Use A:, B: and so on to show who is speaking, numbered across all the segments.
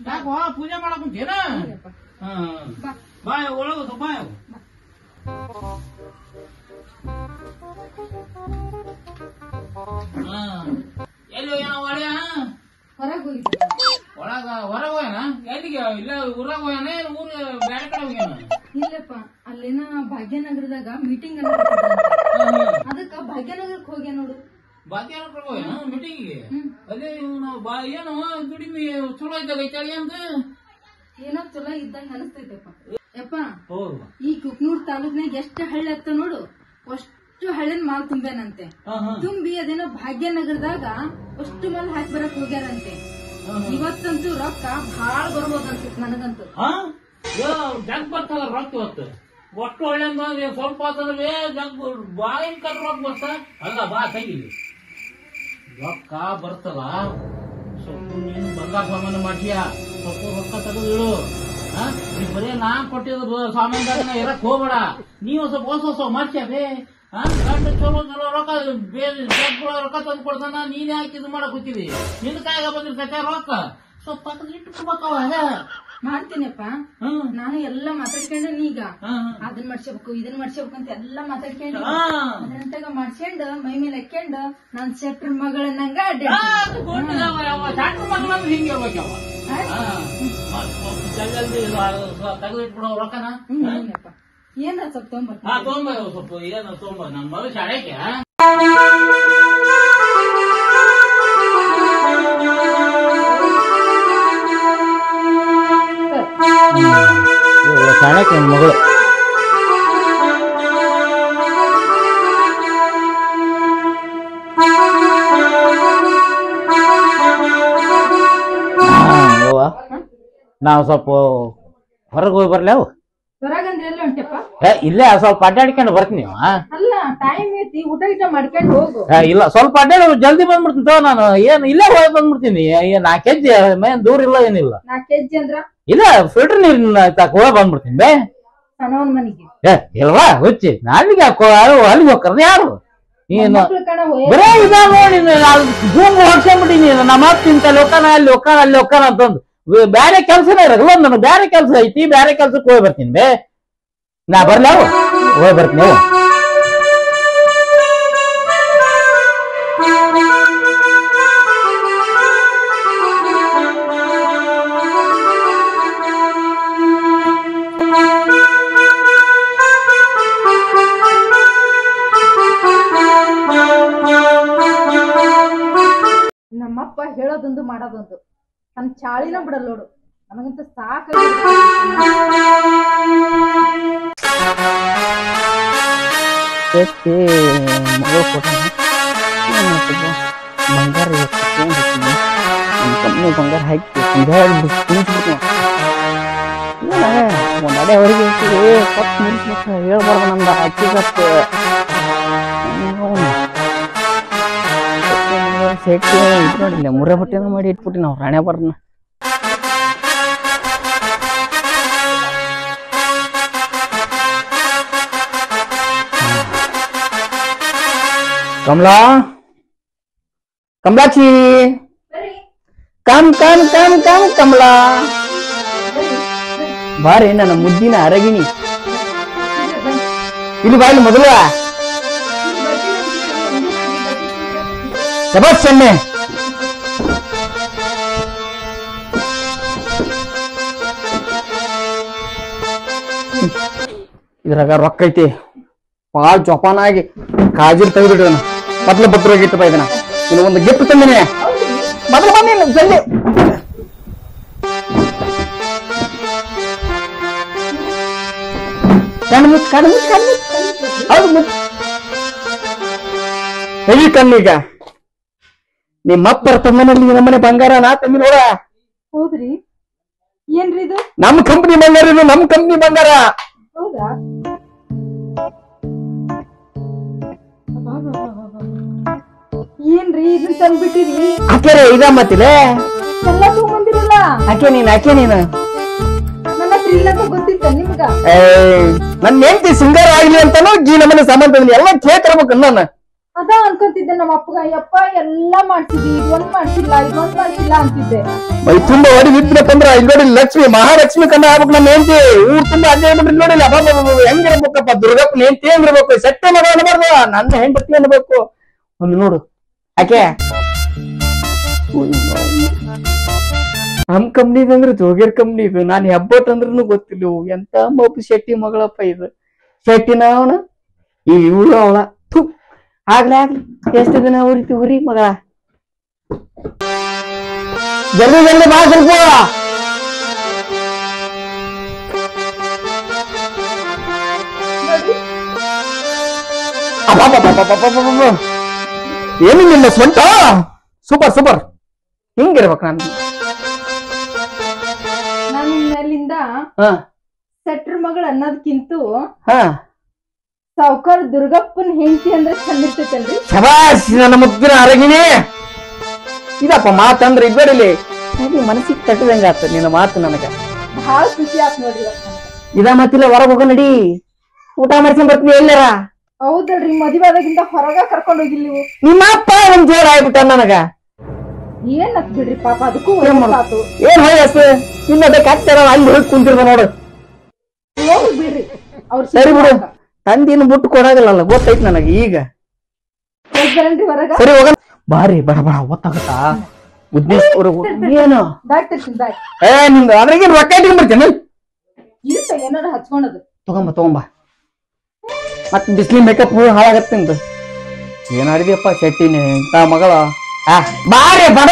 A: ಯಾಕೋ ಪೂಜೆ ಮಾಡಕ್ ಕುಂತೀನ ಬಾಯ್ ಒಳಗ ಬಾಯ್ ಎಲ್ಲಿ ಹೋಗ್ಯಾನ ಒಳ್ಳೆಯ ಹೊರಗ ಹೋಗ್ಯಾನ ಎಲ್ಲಿಗೆ ಇಲ್ಲ ಊರಾಗ ಹೋಗ್ಯಾನ ಊರ ಬೇರೆ ಕಡೆ ಹೋಗ್ಯಾನ
B: ಇಲ್ಲಪ್ಪ ಅಲ್ಲೇನ ಭಾಗ್ಯನಗರದಾಗ ಮೀಟಿಂಗ್ ಅದಕ್ಕ ಭಾಗ್ಯನಗರಕ್ಕೆ ಹೋಗ್ಯ ನೋಡು
A: ಭಾಗ್ಯನಗರ ಹೋಗ್ಯಾನ ಮೀಟಿಂಗಿಗೆ ಅದೇ ಏನು ದುಡಿಮೆ ಚಲೋ ಇದ್ದಾಗ ಐತಾಳಿ ಅಂತ
B: ಏನೋ ಚಲೋ ಇದ್ದಂಗ ಅನಿಸ್ತೈತಪ್ಪ ಯಪ್ಪ ಈ ಕುಕ್ನೂರ್ ತಾಲೂಕ್ನಾಗ ಎಷ್ಟು ಹಳ್ಳಿ ಹತ್ತ ನೋಡು ಅಷ್ಟು ಹಳ್ಳಿನ ಮಾಲ್ ತುಂಬೇನಂತೆ ತುಂಬಿ ಅದೇನೋ ಭಾಗ್ಯನಗರದಾಗ ಅಷ್ಟು ಮಾಲ್ ಹಾಕಿ ಬರಕ್ ಹೋಗ್ಯಾರಂತೆ ಇವತ್ತಂತೂ ರೊಕ್ಕ ಭಾಳ ಬರ್ಬೋದಂತ ನನಗಂತೂ
A: ಜಗ್ ಬರ್ತಲ್ಲ ರೊಕ್ಕ ಇವತ್ತು ಒಟ್ಟು ಹಳ್ಳಿ ಸ್ವಲ್ಪ ಆತಂದ್ರೆ ಜಗ್ ಬಾಯಿನ ಕಟ್ ರೊಕ್ಕ ಬರ್ತ ಅಲ್ಲ ಬಾ ತೆಗಿಲಿ ರೊಕ್ಕ ಬರ್ತಲ್ಲ ಸ್ವಲ್ಪ ನೀನು ಬಂಗಾರ ಸಾಮಾನು ಮಾಡ್ತೀಯ ಸ್ವಲ್ಪ ರೊಕ್ಕ ತೆಗೆದು ಬರೀ ನಾ ಕೊಟ್ಟಿದ್ರು ಸಾಮಾನ್ಯ ಇರಕ್ ಹೋಗ್ಬೇಡ ನೀವು ಸ್ವಲ್ಪ ಹೊಸ ಹೊಸ ಮಾಡ್ಸ್ಯಾಬೇ ಗಂಡ ಚಲೋ ಚಲೋ ರೊಕ್ಕ ಬೇರೆ ರೊಕ್ಕ ತಂದು ಕೊಡ್ತಾನ ನೀನೇ ಹಾಕಿದ್ ಮಾಡಕ್ ಕೂತೀವಿ ನಿನ್ ಕಾಯಿಗ ಬಂದಿರ್ತೈತೆ ರೊಕ್ಕ ಸ್ವಲ್ಪ ಪಕ್ಕದ ಇಟ್ಕೋಬೇಕವ
B: ಮಾಡ್ತೀನಪ್ಪ ನಾನು ಎಲ್ಲಾ ಮಾತಾಡ್ಕೊಂಡ ಈಗ ಅದನ್ ಮಾಡ್ಸ್ಬೇಕು ಇದನ್ ಮಾಡ್ಸ್ಬೇಕು ಅಂತ ಎಲ್ಲಾ ಮಾತಾಡ್ಕೊಂಡು ಅದಂತಾಗ ಮಾಡ್ಸ್ಕೊಂಡ್ ಮೈ ಮೇಲೆ ಹಾಕ್ಯಂಡ್ ನಾನ್ ಶೆಟ್ರ ಮಗಳನ್ನಂಗ
A: ಹಿಂಗೆ ಇರ್ಬೇಕವ ತೆಗೆದು ಇಟ್ಬಿಡೋ ರೊಕ್ಕನ
B: ಏನ ಸ್ವಲ್ಪ
A: ತೊಂಬ ಸ್ವಲ್ಪ ಏನು ತೊಂಬ ನನ್ ಮಗ ಶಾಲೆಗೆ ಶಾಲೆಗೆ ನನ್ ಮಗಳು ನಾವು ಸ್ವಲ್ಪ ಹೊರಗೆ ಹೋಗಿ ಬರ್ಲಿ ಅವು
B: ಹೊರಗಂದ್ರೆ ಎಲ್ಲ ಉಂಟಪ್ಪ
A: ಇಲ್ಲೇ ಸ್ವಲ್ಪ ಅಡ್ಡಾಡ್ಕೊಂಡು ಬರ್ತೀನಿ
B: ಅಲ್ಲ ಟೈಮ್ ಐತಿ ಊಟ ಗಿಟ ಮಾಡ್ಕೊಂಡು ಹೋಗು
A: ಇಲ್ಲ ಸ್ವಲ್ಪ ಅಡ್ಡಾಡಿ ಜಲ್ದಿ ಬಂದ್ಬಿಡ್ತೀನಿ ನಾನು ಏನ್ ಇಲ್ಲೇ ಹೋಗಿ ಬಂದ್ಬಿಡ್ತೀನಿ 4 ಕೆಜಿ ಮೇನ್ ದೂರ ಇಲ್ಲ ಏನಿಲ್ಲ
B: 4 ಕೆಜಿ ಅಂದ್ರ
A: ಇಲ್ಲ ಫಿಲ್ಟರ್ ನೀರಿನ ಹೋಗಿ ಬಂದ್ಬಿಡ್ತೀನಿ ಬೇ
B: ಸಣ್ಣವನ್ ಮನಿಗೆ
A: ಇಲ್ವಾ ಹುಚ್ಚಿ ನಾಲಿಗೆ ಅಲ್ಲಿಗೆ ಹೋಗ್ಕರ್ನ ಯಾರು ನೀನು ಬರೇ ಇದ ನೋಡಿ ಭೂಮಿ ಹೊಡ್ಸ್ಕೊಂಡ್ಬಿಟ್ಟಿನಿ ನಮ್ಮ ತಿಂತ ಲೋಕನ ಅಲ್ಲಿ ಹೋಗ್ಕಾನ ಅಲ್ಲಿ ಹೋಗ್ಕಾನ ಅಂತಂದು ಬೇರೆ ಕೆಲ್ಸನೇ ಇರಲ್ಲ ನನಗೆ ಬೇರೆ ಕೆಲ್ಸ ಐತಿ ಬೇರೆ ಕೆಲ್ಸಕ್ಕೆ ಹೋಗಿ ಬರ್ತೀನಿ ಬೇ ನಾ ಬರ್ಲಿ ಅವು ಹೋಗಿ ಬರ್ತೀನಿ ಅವು
B: ನಮ್ಮಪ್ಪ ಹೇಳೋದೊಂದು ಮಾಡೋದೊಂದು ನನ್ ಚಾಳಿನ ಬಿಡಲ್ಲ ನೋಡು ನನಗಂತ ಸಾಕ
C: ಬಂಗಾರ ಕಂಪ್ನಿ ಬಂಗಾರ ಹಾಕಿ ಒಂದಡೆ ಅವರಿಗೆ ಕೊಟ್ಟು ಮುಗಿಸ್ಬೇಕು ಹೇಳ್ಬಾರ್ದು ನಮ್ದು ಅಕ್ಕಿಗತ್ತು ಸೇಟ್ಟಿ ಇಟ್ಟು ನೋಡಿಲ್ಲ ಮುರ್ರೆ ಬಟ್ಟೆನ ಮಾಡಿ ಇಟ್ಬಿಟ್ಟು ನಾವು ರಾಣೆ ಬರ್ನ Kamala Kamalakshi come come come come Kamala ಬಾರಿ ನನ್ನ ಮುದ್ದಿನ ಅರಗಿಣಿ ಇಲ್ಲಿ ಬಾಯಿಲಿ ಮೊದಲ ಶಬಾಷ್ ಚೆನ್ನೆ ಇದ್ರಾಗ ರೊಕ್ಕ ಐತಿ ಭಾಳ ಜೋಪಾನಾಗಿ ಕಾಜಿಲ್ ತೆಗೆದಿಡ್ರಿ ಮೊದ್ಲು ಬತ್ರ ಹೋಗಿತ್ತಪ್ಪ ಇದನ್ನ ಇನ್ನು ಒಂದು ಗಿಫ್ಟ್ ತಂದಿನಿ ಮೊದಲು ಬಂದಿಲ್ಲ ಜಲ್ದಿ ಕಣ್ಣು ಕಣ್ಣು ಕಣ್ಣು ಹೌದು ಹೇಳಿ ಕಣ್ಣೀಗ ನಿಮ್ಮಪ್ಪರ ತಮ್ಮನಲ್ಲಿ ನಮ್ಮನೆ ಬಂಗಾರ ನಾ ತಂದಿ ನೋಡ
B: ಹೌದ್ರಿ ಏನ್ರಿ ಇದು
C: ನಮ್ ಕಂಪ್ನಿ ಬಂಗಾರ ಇದು ನಮ್ ಕಂಪ್ನಿ ಬಂಗಾರ
B: ಹೌದಾ ಏನ್ರಿ ಇದನ್ನ ತಂದ್ಬಿಟ್ಟಿರಿ
C: ಆಕೆರೆ ಇದ ಮತ್ತಿಲೆ
B: ಎಲ್ಲ ತಗೊಂಬಂದಿರಲ್ಲ
C: ಆಕೆ ನೀನ್
B: ನನ್ನ ಹತ್ರ ಇಲ್ಲ ಅಂತ ಗೊತ್ತಿತ್ತ ನಿಮ್ಗ
C: ನನ್ನ ಹೆಂಡತಿ ಸಿಂಗಾರ ಆಗ್ಲಿ ಅಂತಾನು ಈ ನಮ್ಮನೆ ಸಂಬಂಧ ಎಲ್ಲ ಕೇಳ್ತಿರ್ಬೇಕು ನಾನು
B: ಅದ ಅನ್ಕೊಂತಿದ್ದೆ ನಮ್ಮ ಅಪ್ಪಗ ಯಪ್ಪ ಎಲ್ಲಾ ಮಾಡ್ತಿದ್ವಿ ಇದೊಂದ್ ಮಾಡ್ಸಿಲ್ಲ ಅಂತಿದ್ದೆ.
C: ಮೈ ತುಂಬಾ ಹೊಡಿ ಬಿತ್ತಬೇಕಂದ್ರ ಇಲ್ಲಿ ನೋಡಿ ಲಕ್ಷ್ಮಿ ಮಹಾಲಕ್ಷ್ಮಿ ಕಂಡ ಆಗ್ಬೇಕು ನಮ್ಮ ಹೆಂಡತಿ. ಊರ್ ತುಂಬಾ ಅಜ್ಜ ಬಿಡ್ರಿ ನೋಡಿಲ್ಲ ಹೆಂಗಿರ್ಬೇಕಪ್ಪ ದುರ್ಗಪ್ಪನ ಹೆಂಡತಿ ಹೆಂಗಿರ್ಬೇಕು ಸತ್ಯ ಮಗ ಅನ್ಬಾರ್ದು ನನ್ನ ಹೆಂಡತಿ ಅನ್ಬೇಕು. ಒಂದು ನೋಡು ಆಕೆ ನಮ್ ಕಂಪ್ನಿದ್ ಅಂದ್ರೆ ಜೋಗೇರ್ ಕಂಪ್ನಿ ಇದು. ನಾನ್ ಹೆಬ್ಬಟ್ ಅಂದ್ರೂ ಗೊತ್ತಿಲ್ಲ ಎಂತ ಮಬ್ಬು ಶೆಟ್ಟಿ ಮಗಳಪ್ಪ ಇದು. ಶೆಟ್ಟಿನ ಅವನ ಈ ಇವಳು ಅವಳ ಆಗ್ಲಿ ಎಷ್ಟು ದಿನ ಉರಿ ಮಗಳ ಜಲ್ದಿ ಬಾ ಸ್ವಲ್ಪ. ಏನು ನಿನ್ನ ಸ್ವಂತ ಸೂಪರ್ ಹಿಂಗಿರ್ಬೇಕು
B: ನಾನು ಮೇಲಿಂದ ಸೆಟ್ರ್ ಮಗಳು ಅನ್ನೋದಕ್ಕಿಂತ ಸಾವುಕಾರ ದುರ್ಗಪ್ಪನ ಹೆಂಡತಿ ಅಂದ್ರೆ ಚಂದ ಇರ್ತೈತಲ್ರಿ.
C: ಶಬಾಷ್ ನನ್ನ ಮುದ್ದಿನ ಅರಗಿನಿ. ಇದಪ್ಪ ಮಾತಂದ್ರೆ ಇಬ್ಬರಲ್ಲಿ ಮನಸ್ಸಿಗೆ ತಟ್ಟದಂಗ ಆಗ್ತದೆ ನಿನ್ನ ಮಾತು. ನನಗ
B: ಬಹಳ ಖುಷಿ ಆತ್ ನೋಡ್ರಿ.
C: ಇದ ಮಾತಿಲ್ಲ ಹೊರಗೆ ಹೋಗ ನಡಿ ಊಟ ಮಾಡ್ಕೊಂಡ್ ಬರ್ತೀನಿ ಎಲ್ಲಾರ.
B: ಹೌದಲ್ರಿ ಮದುವೆ ಆದಾಗಿಂದ ಹೊರಗ ಕರ್ಕೊಂಡ್ ಹೋಗಿಲ್ಲ ನೀವು.
C: ನಿಮ್ಮ ಅಪ್ಪ ಒಂದ್ ಜೋರ ಆಗ್ಬಿಟ್ಟ ನನಗ.
B: ಏನ್ ಹತ್ ಬಿಡ್ರಿ ಪಾಪ ಅದಕ್ಕೂ
C: ಏನ್ ವಯಸ್ಸು ಇನ್ನದಕ್ಕೆ ಹತ್ತಾರ ಅಲ್ಲಿ ಹೋಗಿ ಕುಂತಿರ್ದ ನೋಡು.
B: ಹೋಗಿ ಬಿಡ್ರಿ ಅವ್ರ
C: ಸರಿ ಬಿಡು ತಂದಿನ ಬಿಟ್ಟು ಕೊಡಾಗಲ್ಲ ಗೊತ್ತೈತ್ ನನಗೆ ಈಗ. ಸರಿ ಹೋಗ ಬಾರಿ ಬಡ ಗೊತ್ತಾಗತ್ತಾ ಏನು ಏ ನಿಂದ ಅದ್ರಾಗ ರೊಕ್ಕ ಇಟ್ಕೊಂಡ್ಬರ್ತೇನೆ.
B: ಏನಾರ ಹಚ್ಕೊಂಡದು
C: ತಗೊಂಬ ಮತ್ ಬಿಸ್ಲಿ ಮೇಕಪ್ ಹಾಳಾಗತ್ತೆ ನಿಂದು. ಏನಾಡಿದಪ್ಪ ಶೆಟ್ಟಿನಿ ಇಂತ ಮಗಳ. ಬಾರಿ ಬಡ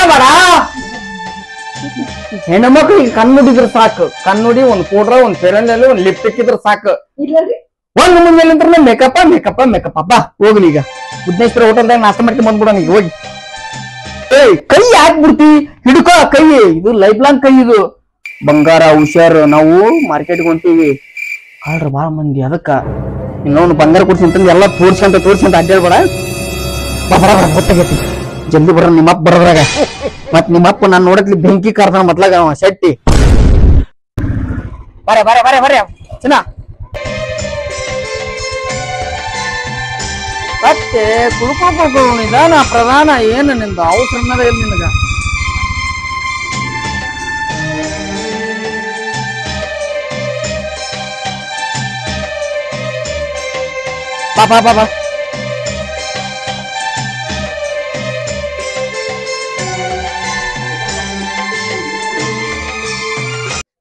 C: ಹೆಣ್ಣು ಮಕ್ಳಿಗೆ ಕಣ್ಣುಡಿದ್ರೆ ಸಾಕು. ಕಣ್ಣುಡಿ ಒಂದ್ ಪೌಡ್ರ ಒಂದ್ ಫೆರನ್ಲಲ್ಲಿ ಒಂದ್ ಲಿಪ್ಸ್ಟಿಕ್ ಇದ್ರೆ ಸಾಕು. ಒಂದ್ ಮುಂಜಾನೆ ಮೇಕಪ್ ಅಪ್ಪ ಹೋಗ್ಲಿ. ಈಗ ಬುದ್ಧೇಶ್ವರ ಹೋಟೆಲ್ದಾಗ ನಾಷ್ಟ ಮಾಡ್ಕೊಂಡ್ ಬಂದ್ಬಿಡ ನೀಗ ಹೋಗಿ. ಏಯ್ ಕೈ ಹಾಕ್ಬಿಡ್ತಿ ಹಿಡ್ಕೋ ಕೈ. ಇದು ಲೈಫ್ ಲಾಂಗ್ ಕೈ ಇದು. ಬಂಗಾರ ಹುಷಾರು. ನಾವು ಮಾರ್ಕೆಟ್ಗೆ ಹೊಂತೀವಿ ಕಾಳ್ರ ಬಾಳ ಮಂದಿ ಅದಕ್ಕ ಇನ್ನೊಂದು ಬಂಗಾರ ಕೊಡ್ಸಿ ಎಲ್ಲ ತೋರ್ಸಂತ ಅಡ್ಡಾಡ್ಬೇಡ. ಬರ ಗೊತ್ತಾಗೈತಿ ಜಲ್ದಿ ಬರ್ರ ನಿಮ್ಮಪ್ಪ ಬರೋದ್ರಾಗ. ಮತ್ ನಿಮ್ಮಪ್ಪ ನಾನ್ ನೋಡಕ್ಲಿ ಬೆಂಕಿ ಕಾರ್ತಾನ ಮತ್ಲಾಗ ಅವ ಶೆಟ್ಟಿ. ಬರ ಚಿನ್ನ ಮತ್ತೆ ಕುಳ್ಕೋಬೇಕು ನಿಧಾನ ಪ್ರಧಾನ. ಏನು ನಿಂದು ಅವಸರ ಅನ್ನೋದ ಇಲ್ಲ ನಿನಗ. ಬಾ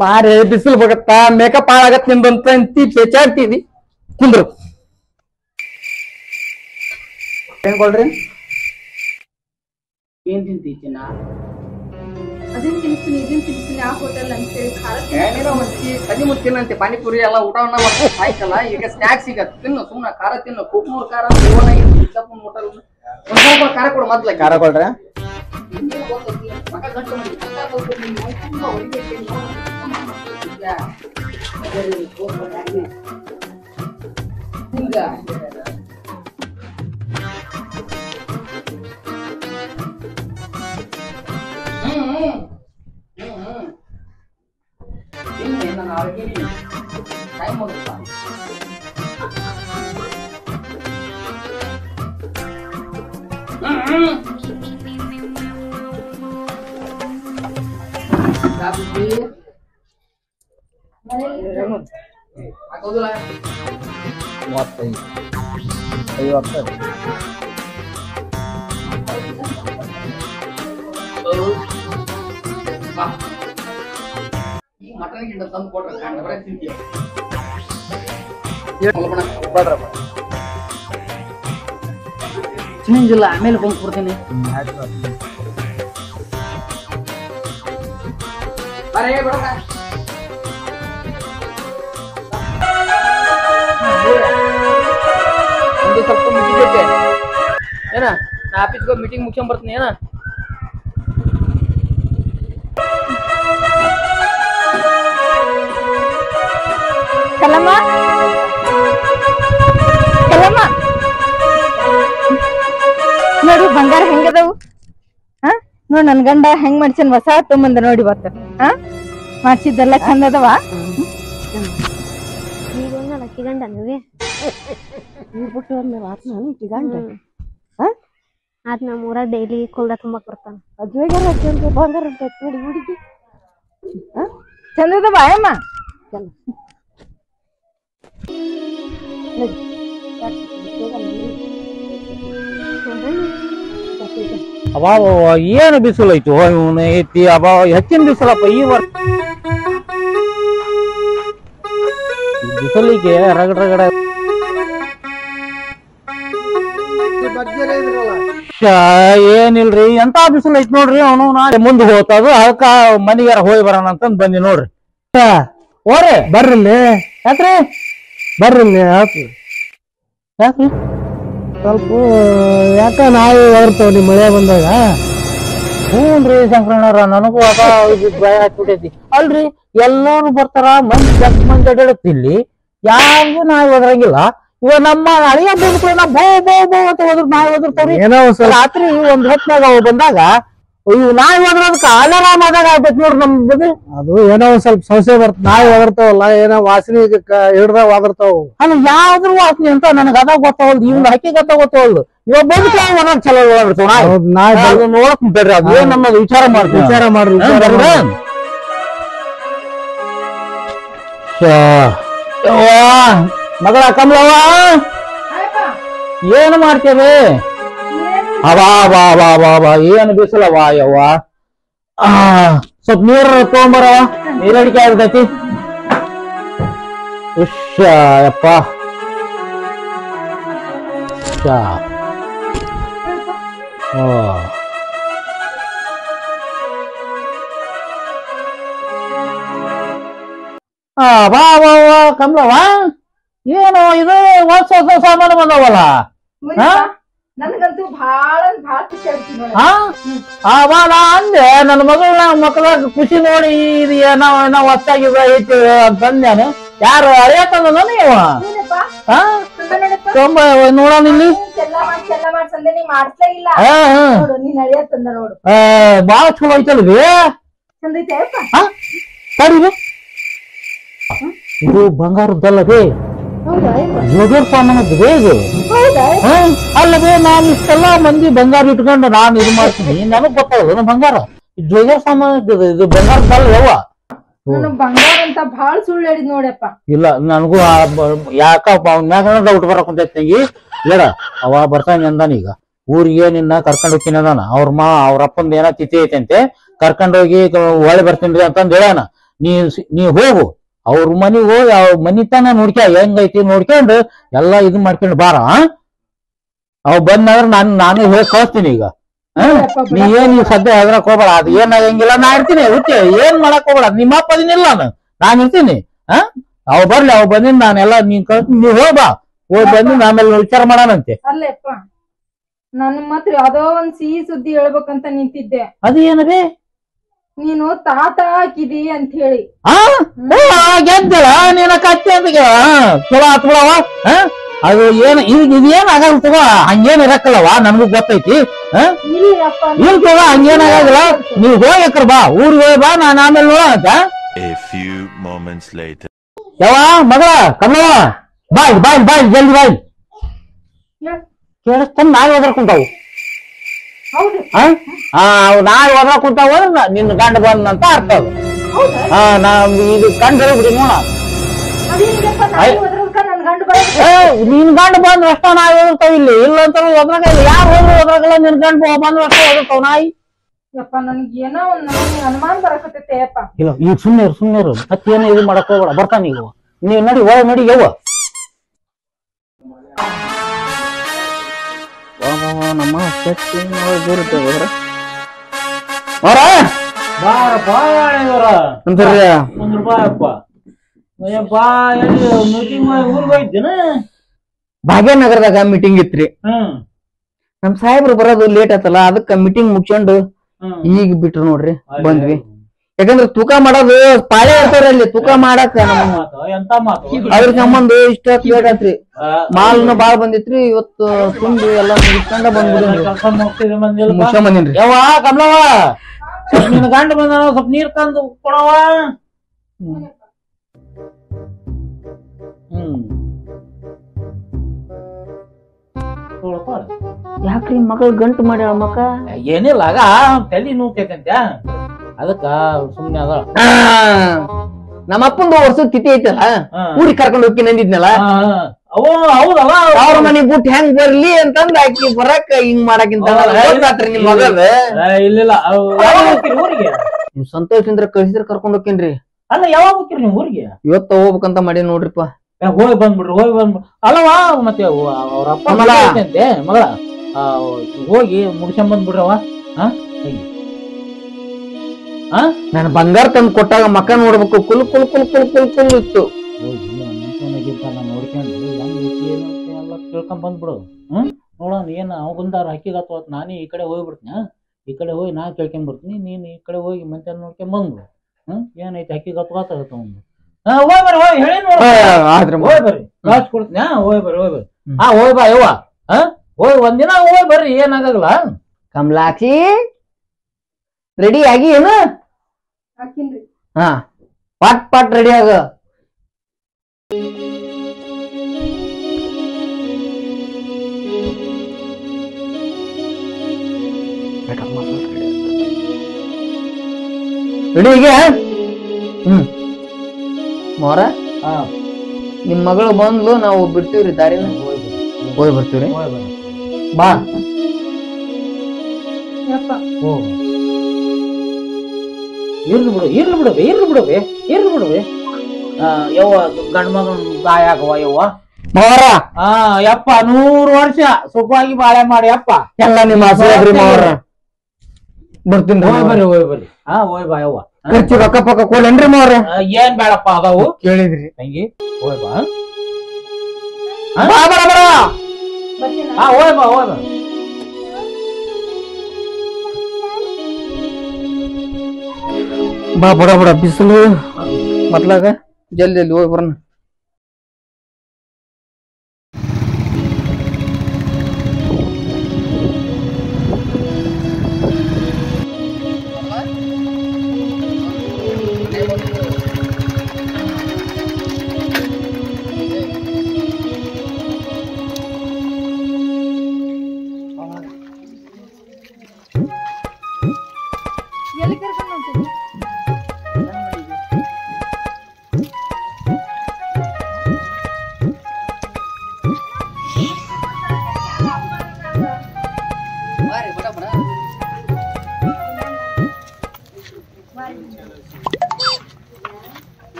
C: ಬಾರೆ ಬಿಸಿಲು ಹೋಗತ್ತಾ ಮೇಕಪ್ ಹಾಳಾಗತ್ ನಿಂದಂತ ಅಂತಿ ಪೇಚಾಡ್ತೀವಿ. ಕುಂದ್ರು ಏನ್ ಕೊಡ್ರಿ ಏನ್ ತಿಂತಿ ಚಿನ್ನ?
B: ಅದನ್ ತಿನ್ಸ್ತೀನಿ ಇದನ್ ತಿನ್ಸ್ತೀನಿ ಆ ಹೋಟೆಲ್ ಅಂತೇಳಿ
C: ಸನಿ ಮುಚ್ಚಿನಂತೆ ಪಾನಿಪುರಿ ಎಲ್ಲ ಊಟ ಆಯ್ತಲ್ಲ. ಈಗ ಸ್ನಾಕ್ಸ್ ಈಗ ತಿನ್ನು ಸುಮ್ನ ಖಾರ ತಿನ್ನು. ಕುಕ್ನೂರ್ ಖಾರ ಹೋಟೆಲ್ ಒಂದ್ ಸ್ವಲ್ಪ ಖಾರ ಕೊಡು ಮೊದ್ಲ. ಖಾರ ಕೊಡ್ರೆ ಹಾಕೋದಿಲ್ಲ 35 50 ಈ ಮಟನ್ ಗಿಂತ ತಂದು ಕೊಟ್ರೆ ಕಂಡ ಬರ ತಿಂತೀಯ. ಚಿಂಗಿಲ್ಲ ಆಮೇಲೆ ಬಂದು ಕೊಡ್ತೀನಿ. ಬರೇ ಬಡ ಸ್ವಲ್ಪ ಮೀಟಿಂಗ್ ಐತೆ ಏನ. ನಾ ಆಫೀಸ್ಗೆ ಹೋಗಿ ಮೀಟಿಂಗ್ ಮುಗಿಸ್ಕೊಂಡ್ ಬರ್ತೀನಿ ಏನ.
B: ಕಲಮ್ಮ ನೋಡು ಬಂಗಾರ ಹೆಂಗದವು. ನೋಡ್ ನನ್ ಗಂಡ ಹೆಂಗ್ ಮಾಡ್ಸನ್ ಹೊಸ ತೊಂಬಂದ ನೋಡಿ ಬತ್ತ ಮಾಡ್ಸಿದ್ದೆಲ್ಲ ಚಂದ ಅದವ.
D: ಗಂಡ ಬಿಟ್ಟು ಗಂಡ ಅದ್ ನಮ್ಮ ಊರಾಗ ಡೈಲಿ ಕುಲ್ದ ತುಂಬಾಕ್ ಬರ್ತಾನ.
B: ಬಂಗಾರ ನೋಡಿ ಹುಡುಗಿ ಚಂದದ ಬಾಯಮ್ಮ.
A: ಅಬಾವ ಏನು ಬಿಸಿಲು ಐತಿ ಇವನು ಐತಿ ಅಬಾವ ಹೆಚ್ಚಿನ ಬಿಸಿಲಪ್ಪ ಈ ವರ್ಷ. ಬಿಸಿಲಿಗೆ ರಗಡ ರಗಡ ಏನಿಲ್ರಿ ಎಂತ ಬಿಸಿಲು ಐತಿ ನೋಡ್ರಿ. ಅವನು ನಾಳೆ ಮುಂದೆ ಹೋಗ್ತದ ಅದಕ್ಕ ಮನಿಗಾರ ಹೋಗಿ ಬರೋಣ ಅಂತಂದ್ ಬಂದಿ ನೋಡ್ರಿ. ಓರಿ ಬರ್ರಿ ಯಾಕ್ರಿ ಬರ್ರಿ ಯಾಕ್ರಿ ಸ್ವಲ್ಪ ಯಾಕ ನಾವು ಹೊರ್ತಾವ ನಿಮ್ ಮಳೆ ಬಂದಾಗ. ಹ್ಞೂನ್ರಿ ಶಂಕರಣ್ಣವ್ರ ನನಗೂ ಅದ ಭಯ ಆಗ್ಬಿಟ್ಟೈತಿ. ಅಲ್ರಿ ಎಲ್ಲಾರು ಬರ್ತಾರ ಮಂದಿ ಜಗ್ ಮಂದಿ ಅಡ್ಯಾಡತ್ ಇಲ್ಲಿ ಯಾರಿಗೂ ನಾಯಿ ಒದರಂಗಿಲ್ಲ. ಇವಾಗ ನಮ್ಮ ಅಳಿಯ ಬಂದ್ಬಿಟ್ಟು ನಾ ಬೋ ಬೋ ಬೋ ಅಂತ ಹೋದ್ರ ನಾಯಿ ಒದರ್ತಾವ್ರಿ. ಏನೋ ರಾತ್ರಿ ಒಂದ್ ಹೊತ್ನಾಗ ಅವ್ ಬಂದಾಗ ಇವ್ ನಾಯಿ ಒದ್ರದಕ್ಕ ಅಲಾರಾಮ್ ಆದಾಗ ಆಗ್ಬೇಕು ನೋಡ್ರಿ ನಮ್ ಬದಿ. ಅದು ಏನೋ ಒಂದ್ ಸ್ವಲ್ಪ ಸಂಶಯ ಬರ್ತ ನಾಯಿ ಒದರ್ತಾವಲ್ಲ ಏನೋ ವಾಸನೆ ಹಿಡ್ದ ಒದರ್ತಾವ. ಅಲ್ಲ ಯಾವ್ದ್ರ ವಾಸನೆ ಅಂತ ನನಗ ಅದಾಗ ಗೊತ್ತಾವಲ್ದು. ಇವ್ನ ಹಕ್ಕಿ ಗೊತ್ತಾವಲ್ದು. ಇವಾಗ ಬಂದ್ ಒಳಗ್ ಚಲೋ ಒಳಗಿರ್ತಾವ ನಾಯಿ ನೋಡಕ್ ಬೇಡ್ರಿ. ಅದು ಏನ್ ನಮ್ಮದು ವಿಚಾರ ಮಾಡ್ರಿ ಮಗಳ ಕಮಲವ್ವ ಏನು ಮಾಡ್ತೇವೆ? ಅವಾ ಬಾ ಬಾ ಬಾ ಬಾ ಏನು ಬಿಸಿಲವಾ ಯವ್ವ. ಸ್ವಲ್ಪ ನೀರ್ ತಗೊಂಬರವ, ನೀರಡಿಕೆ ಆಗ್ತೈತಿ. ಉಶ್ಶ ಯಪ್ಪ ಬಾ ಬಾ ಕಮಲವ್ವ ಏನು ಇದು ಹೊಸ ಹೊಸ ಸಾಮಾನು ಬಂದವಲ್ಲ.
B: ನನಗಂತೂ ಭಾಳ ಖುಷಿ ಆಗ್ತದೆ.
A: ನಾ ಅಂದೆ ನನ್ನ ಮಕ್ಕಳ ಖುಷಿ ನೋಡಿ ಇದು ಏನೋ ಹೊತ್ತಾಗಿದ ಐತಿ ಅಂತಂದೇನು. ಯಾರು ಅಳಿಯ ತಂದ ನೀವು ನೋಡೋಣ ಇಲ್ಲಿ ಬಾಳ ಚಲೋ ಐತಲ್ವಿ. ಇದು ಬಂಗಾರದ್ದಲ್ಲವೇ ಜೋಗೇರ್ ಸಾಮಾನದ್ದೇ ಇದು. ಅಲ್ಲವೇ ನಾನು ಇಷ್ಟೆಲ್ಲಾ ಮಂದಿ ಬಂಗಾರ ಇಟ್ಕೊಂಡು ನಾನು ಇದು ಮಾಡ್ತೀನಿ. ನನಗ್ ಗೊತ್ತಾಗಲ್ಲ ಬಂಗಾರ ಜೋಗೇರ್ ಸಾಮಾನ ಇದು ಬಂಗಾರದ್ದಲ್ಲ ಯವ್ವ.
B: ಬಂಗಾರ ಅಂತ ಭಾಳ ಸುಳ್ಳು ಹೇಳಿದ್ ನೋಡಪ್ಪ.
A: ಇಲ್ಲ ನನಗೂ ಯಾಕಪ್ಪ ಅವ್ನ ಮ್ಯಾಗ ಡೌಟ್ ಬರಕ್ ಕುಂತೈತಿ. ಹೇಳ ಅವ ಬರ್ತಾನೆ ಅಂದಾನ ಈಗ ಊರಿಗೆ ನಿನ್ನ ಕರ್ಕೊಂಡ್ ಹೋಗ್ತೀನಿ ಅದಾನ. ಅವ್ರ ಅಪ್ಪಂದ ಏನೋ ತಿಥಿ ಐತಂತೆ ಕರ್ಕೊಂಡೋಗಿ ಹೊಳೆ ಬರ್ತೀನಿ ಅಂತಂದ್ ಹೇಳಾನ. ನೀ ಹೋಗು ಅವ್ರ ಮನಿಗ್ ಹೋಗಿ ಅವ್ರ ಮನಿ ತನ ನೋಡ್ಕ ಹೆಂಗೈತಿ ನೋಡ್ಕೊಂಡು ಎಲ್ಲಾ ಇದು ಮಾಡ್ಕೊಂಡು ಬಾರ. ಅವ್ ಬಂದ್ರ ನಾನು ಹೋಗಿ ಕಳಿಸ್ತೀನಿ ಈಗ. ನೀ ಏನ್ ಈ ಸದ್ಯ ಹೆದ್ರಕ್ ಹೋಗ್ಬೇಡ. ಅದು ಏನಾಗಂಗಿಲ್ಲ ನಾ ಇರ್ತೀನಿ ಹುಚ್ಚೆ ಏನ್ ಮಾಡಕ್ ಹೋಗ್ಬೇಡ. ನಿಮ್ಮ ಅಪ್ಪ ಅದಿನಿಲ್ಲ ನಾನು ಇರ್ತೀನಿ. ಅವ್ ಬರ್ಲಿ ಅವ್ ಬಂದಿದ್ ನಾನೆಲ್ಲಾ ನೀನ್ ಕಳ್ಸಿ ನೀವ್ ಹೋಗ್ಬಾ. ಹೋಗಿ ಬಂದಿದ್ ಆಮೇಲೆ ವಿಚಾರ ಮಾಡೋಣಂತೆ.
B: ಅಲ್ಲಪ್ಪ ನನ್ ಮಾತ್ರ ಯಾವ್ದೋ ಒಂದ್ ಸಿಹಿ ಸುದ್ದಿ ಹೇಳ್ಬೇಕಂತ ನಿಂತಿದ್ದೆ.
A: ಅದೇನವೇ
B: ನೀನು ತಾತ ಹಾಕಿದಿ ಅಂತ ಹೇಳಿ
A: ಗೆದ್ದಳ ನೀನ ಕತ್ತೆ ಅಂತ ಚಲೋ ಆತ್ ಬಿಡವ. ಅದು ಏನ್ ಇದೇನ್ ಆಗಲ್ಲ ತಗೋ. ಹಂಗೇನ್ ಇರಕ್ಕಲ್ಲವ ನನ್ಗೂ ಗೊತ್ತೈತಿ. ಇಲ್ ತಗೋ ಹಂಗೇನ್ ಆಗಲ್ಲ. ನೀವ್ ಹೋಗ್ಯಕ್ರ ಬಾ ಊರಿಗೆ ಹೋಗಿ ಬಾ ನಾನು ಆಮೇಲೆ ನೋಡಂತ. ಯಾವ ಮಗಳ ಕಮಲವ ಬಾಯ್ ಬಾಯ್ ಬಾಯ್ ಜಲ್ದಿ ಬಾಯ್. ಕೇಳಿಸ್ತಾನ ನಾಯಿ ಒದರ್ಕೊಂತಾವು. ನಾಯಿ ಒದ್ರ ಕುಂತಾವ ನಿನ್ನ ಗಂಡ ಬಂದಂತ ಅರ್ಥ ಅದು. ಇದು ಕಂಡು ಬಿಡಿ ನೋಡ. ನಿನ್ ಗಂಡ ಬಂದ್ ಅಷ್ಟ ನಾಯಿ ಓದಿರ್ತಾವ ಇಲ್ಲಿ. ಇಲ್ಲ ಅಂತ ಒದ್ರಾಗ ಯಾರು ಹೋದ್ರು ಒದ್ರಾಗಲ್ಲ. ನಿನ್ ಗಂಡ ಬಂದ್ ಅಷ್ಟ ಓದಿರ್ತಾವ ನಾಯಿ.
B: ನನಗೇನೋ ಒಂದ್ ಅನುಮಾನ ಬರಕತ್ತೈತೆ ಅಪ್ಪ.
A: ಇಲ್ಲ ಈಗ ಸುಮ್ನೇರು ಮತ್ತೇನು ಇದು ಮಾಡಕ್ ಹೋಗ್ಬೇಡ. ಬರ್ತಾನ ಈಗ ನೀವ್ ನಡಿ ಒಳ ನಡಿ ಯವ್ವ. ನಮ್ಮ ಭಾಗ್ಯನಗರದಾಗ ಮೀಟಿಂಗ್ ಇತ್ರಿ. ನಮ್ ಸಾಹೇಬ್ರು ಬರೋದು ಲೇಟ್ ಆತಲ್ಲ ಅದಕ್ಕ ಮೀಟಿಂಗ್ ಮುಗಿಸ್ಕೊಂಡು ಈಗ ಬಿಟ್ರು ನೋಡ್ರಿ ಬಂದ್ವಿ. ಯಾಕಂದ್ರೆ ತೂಕ ಮಾಡೋದು ಪಾಳೆ ಇರ್ತಾರ ಅಲ್ಲಿ ತೂಕ ಮಾಡಾಕ ಅದ್ರ ಸಂಬಂಧ ಇಷ್ಟ ಲೇಟ್ ಆತ್ರಿ. ಮಾಲ್ನ ಬಾಳ್ ಬಂದಿತ್ರಿ ಇವತ್ತು ತುಂಬಿ ಎಲ್ಲಾ ಮುಗಿಸ್ಕೊಂಡ ಬಂದ್ಬಿಡಿ. ಯಾವ ಕಮಲವ ನಿನ್ ಗಂಡ ಬಂದ ಸ್ವಲ್ಪ ನೀರ್ ತಂದು ಕೊಡವ.
C: ಯಾಕ್ರಿ ಮಗಳು ಗಂಟು ಮಾಡ್ಯಾಳ ಮಕ್ಕ
A: ಏನಿಲ್ಲ ಆಗ ತಲೆ ನೋವ್ತೈತಂತ ಅದಕ್ಕ ಸುಮ್ನೆ ಅದ
C: ನಮ್ಮ ಅಪ್ಪಂದು ವರ್ಷದ ತಿಥಿ ಐತಲ್ಲ ಊರಿಗೆ ಕರ್ಕೊಂಡು ಹೋಗಿ ನಂದಿದ್ನಲ್ಲ
A: ಅವ ಹೌದಲ್ಲ
C: ಅವ್ರ ಮನೆಗ್ ಬಿಟ್ಟು ಹೆಂಗ್ ಬರ್ಲಿ ಅಂತಂದ್ ಆಕಿ ಬರಕ್ ಹಿಂಗ್ ಮಾಡಾಕಿಂತ ನಿಮ್ ಮಗದ
A: ಇಲ್ಲ ಊರಿಗೆ
C: ನೀವ್ ಸಂತೋಷದಿಂದ ಕಳ್ಸಿದ್ರ ಕರ್ಕೊಂಡ್ ಹೋಗ್ತೇನ್ರಿ
A: ಅಲ್ಲ ಯಾವಾಗ ಹೋಗ್ತೀರಿ ನೀವು ಊರಿಗೆ
C: ಇವತ್ತ ಹೋಗ್ಬೇಕಂತ ಮಾಡಿ ನೋಡ್ರಿಪ್ಪ
A: ಹೋಗಿ ಬಂದ್ಬಿಡ್ರಿ ಅಲ್ಲವಾ ಮತ್ತೆ ಅವ್ರ ಅಪ್ಪ ಅಂತೆ ಮಗಳ ಹೋಗಿ ಮುಗಿಸ್ಕೊಂಡ್ ಬಂದ್ಬಿಡ್ರವ
C: ನಾನು ಬಂಗಾರ ತಂದು ಕೊಟ್ಟಾಗ ಮಕ್ಕ ನೋಡ್ಬೇಕು ಕುಲ್ ಕುಲ್ ಕುಲ್ ಕುಲ್ ಕುಲ್ ಕುಲ್ ಇತ್ತು
A: ನೋಡ್ಕೊಂಡು ಎಲ್ಲ ತಿಳ್ಕೊಂಡ್ ಬಂದ್ಬಿಡು ನೋಡೋಣ ಏನ್ ಅವ್ ಬಂದಾರ ಹಕ್ಕಿಗತ್ತ ನಾನೇ ಈ ಕಡೆ ಹೋಗ್ಬಿಡ್ತೀನಿ ಈ ಕಡೆ ಹೋಗಿ ನಾ ಕೇಳ್ಕೊಂಡ್ ಬರ್ತೀನಿ ನೀನ್ ಈ ಕಡೆ ಹೋಗಿ ಮಂತ್ಯ ನೋಡ್ಕೊಂಡ್ ಬಂದ್ಬಿಡು ಏನೈತಿ ಹಕ್ಕಿಗತ್ತ ಒಂದು ಹೋಯ್ ಬರ್ರಿ ಹೋಯ್ ಹೇಳಿ ಹೋಯ್ ಬರ್ರಿ ಕಾಸು ಕೊಡ್ತೀನಿ ಹೋಯ್ ಬರ್ರಿ ಹೋಯ್ ಬಾ ಯವ್ವ ಹೋಯ್ ಒಂದಿನ ಹೋಯ್ ಬರ್ರಿ ಏನಾಗಲ್ಲ
C: ಕಮಲಾಕ್ಷಿ ರೆಡಿ ಆಗಿ ಏನು ಹಾ ಪಾಟ್ ಪಾಟ್ ರೆಡಿ ಆಗ ರೆಡಿ ಈಗ ಮೋರ ನಿಮ್ ಮಗಳು ಬಂದ್ಲು ನಾವು ಬಿಡ್ತೀವ್ರಿ ದಾರಿನ ಹೋಗಿ ಬರ್ತೀವ್ರಿ ಬಾ
A: ಇರ್ಲಿ ಬಿಡವೆ ಯವ್ವ ಗಂಡ ಮಗನ್ ಗಾಯ ಆಗವ ಯವ್ವ
C: ಮೋರ
A: ಯಪ್ಪ 100 ವರ್ಷ ಸುಖವಾಗಿ ಬಾಳೆ ಮಾಡಿ ಅಪ್ಪ
C: ಎಲ್ಲ ನಿಮ್ಮ ಆಸೆ ಮೋರ ಬರ್ತೀನಿ
A: ಹೋಯ್ ಬರ್ರಿ ಹೋಯ್ ಬಾ ಯವ್ವ
C: ಖರ್ಚು ರೊಕ್ಕ ಪಕ್ಕ ಕೊಡ್ಲೇನ್ರಿ ಮೋರ
A: ಏನ್ ಬೇಡಪ್ಪ ಅದಾವು
C: ಕೇಳಿದ್ರಿ
A: ತಂಗಿ ಹೋಯ್ ಬಾ
C: ಹೋಯ್
A: ಬಾ
C: ಬಾ ಬಡ ಬಿಸಿಲು ಮತ್ಲಾಗ ಜಲ್ದಿ ಹೋಗಿ ಬರೋಣ
B: ಎಲ್ಲಿ ಕರ್ಕೊಂಡು ಹೋಗ್ತೀನಿ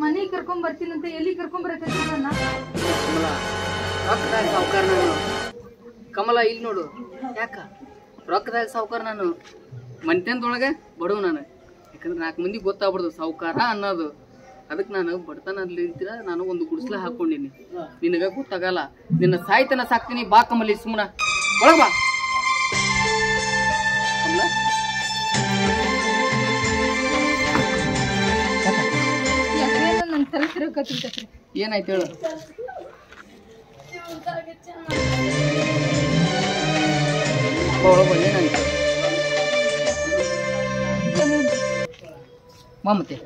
B: ಮನೆಗೆ ಕರ್ಕೊಂಡ್ ಬರ್ತೀನಂತ ಎಲ್ಲಿ ಕರ್ಕೊಂಡ್ ಬರಕತ್ತಿ ನನ್ನ
E: ರೊಕ್ಕದಾಗ ಸಾವುಕಾರ ನಾನು ಕಮಲ ಇಲ್ಲಿ ನೋಡು ಯಾಕ ರೊಕ್ಕದಾಗ ಸಾವುಕಾರ ನಾನು ಮನ್ತನದೊಳಗೆ ಬಡವ ನಾನು ಯಾಕಂದ್ರೆ 4 ಮಂದಿಗೆ ಗೊತ್ತಾಗ್ಬಿಡ್ದು ಸಾವುಕಾರ ಅನ್ನೋದು ಅದಕ್ಕೆ ನಾನು ಬಡತನ ಅಲ್ಲಿಂದ ನಾನು ಒಂದು ಗುಡಿಸ್ಲ ಹಾಕೊಂಡಿನಿ ನಿನಗ ಗೊತ್ತಾಗಲ್ಲ ನಿನ್ನ ಸಾಯ್ತನ ಸಾಕ್ತೀನಿ ಬಾ ಕಮಲಿ ಸುಮ್ಮನ ಒಳಗ ಬಾ ಕಮಲ
B: ನನ್ ತಲೆ ತಿರುಗಕತ್ತಿರ್ತೈತ್ರಿ
E: ಏನಾಯ್ತು ಹೇಳು ಏನಾಯ್ತು ಬಾ ಮತ್ತೆ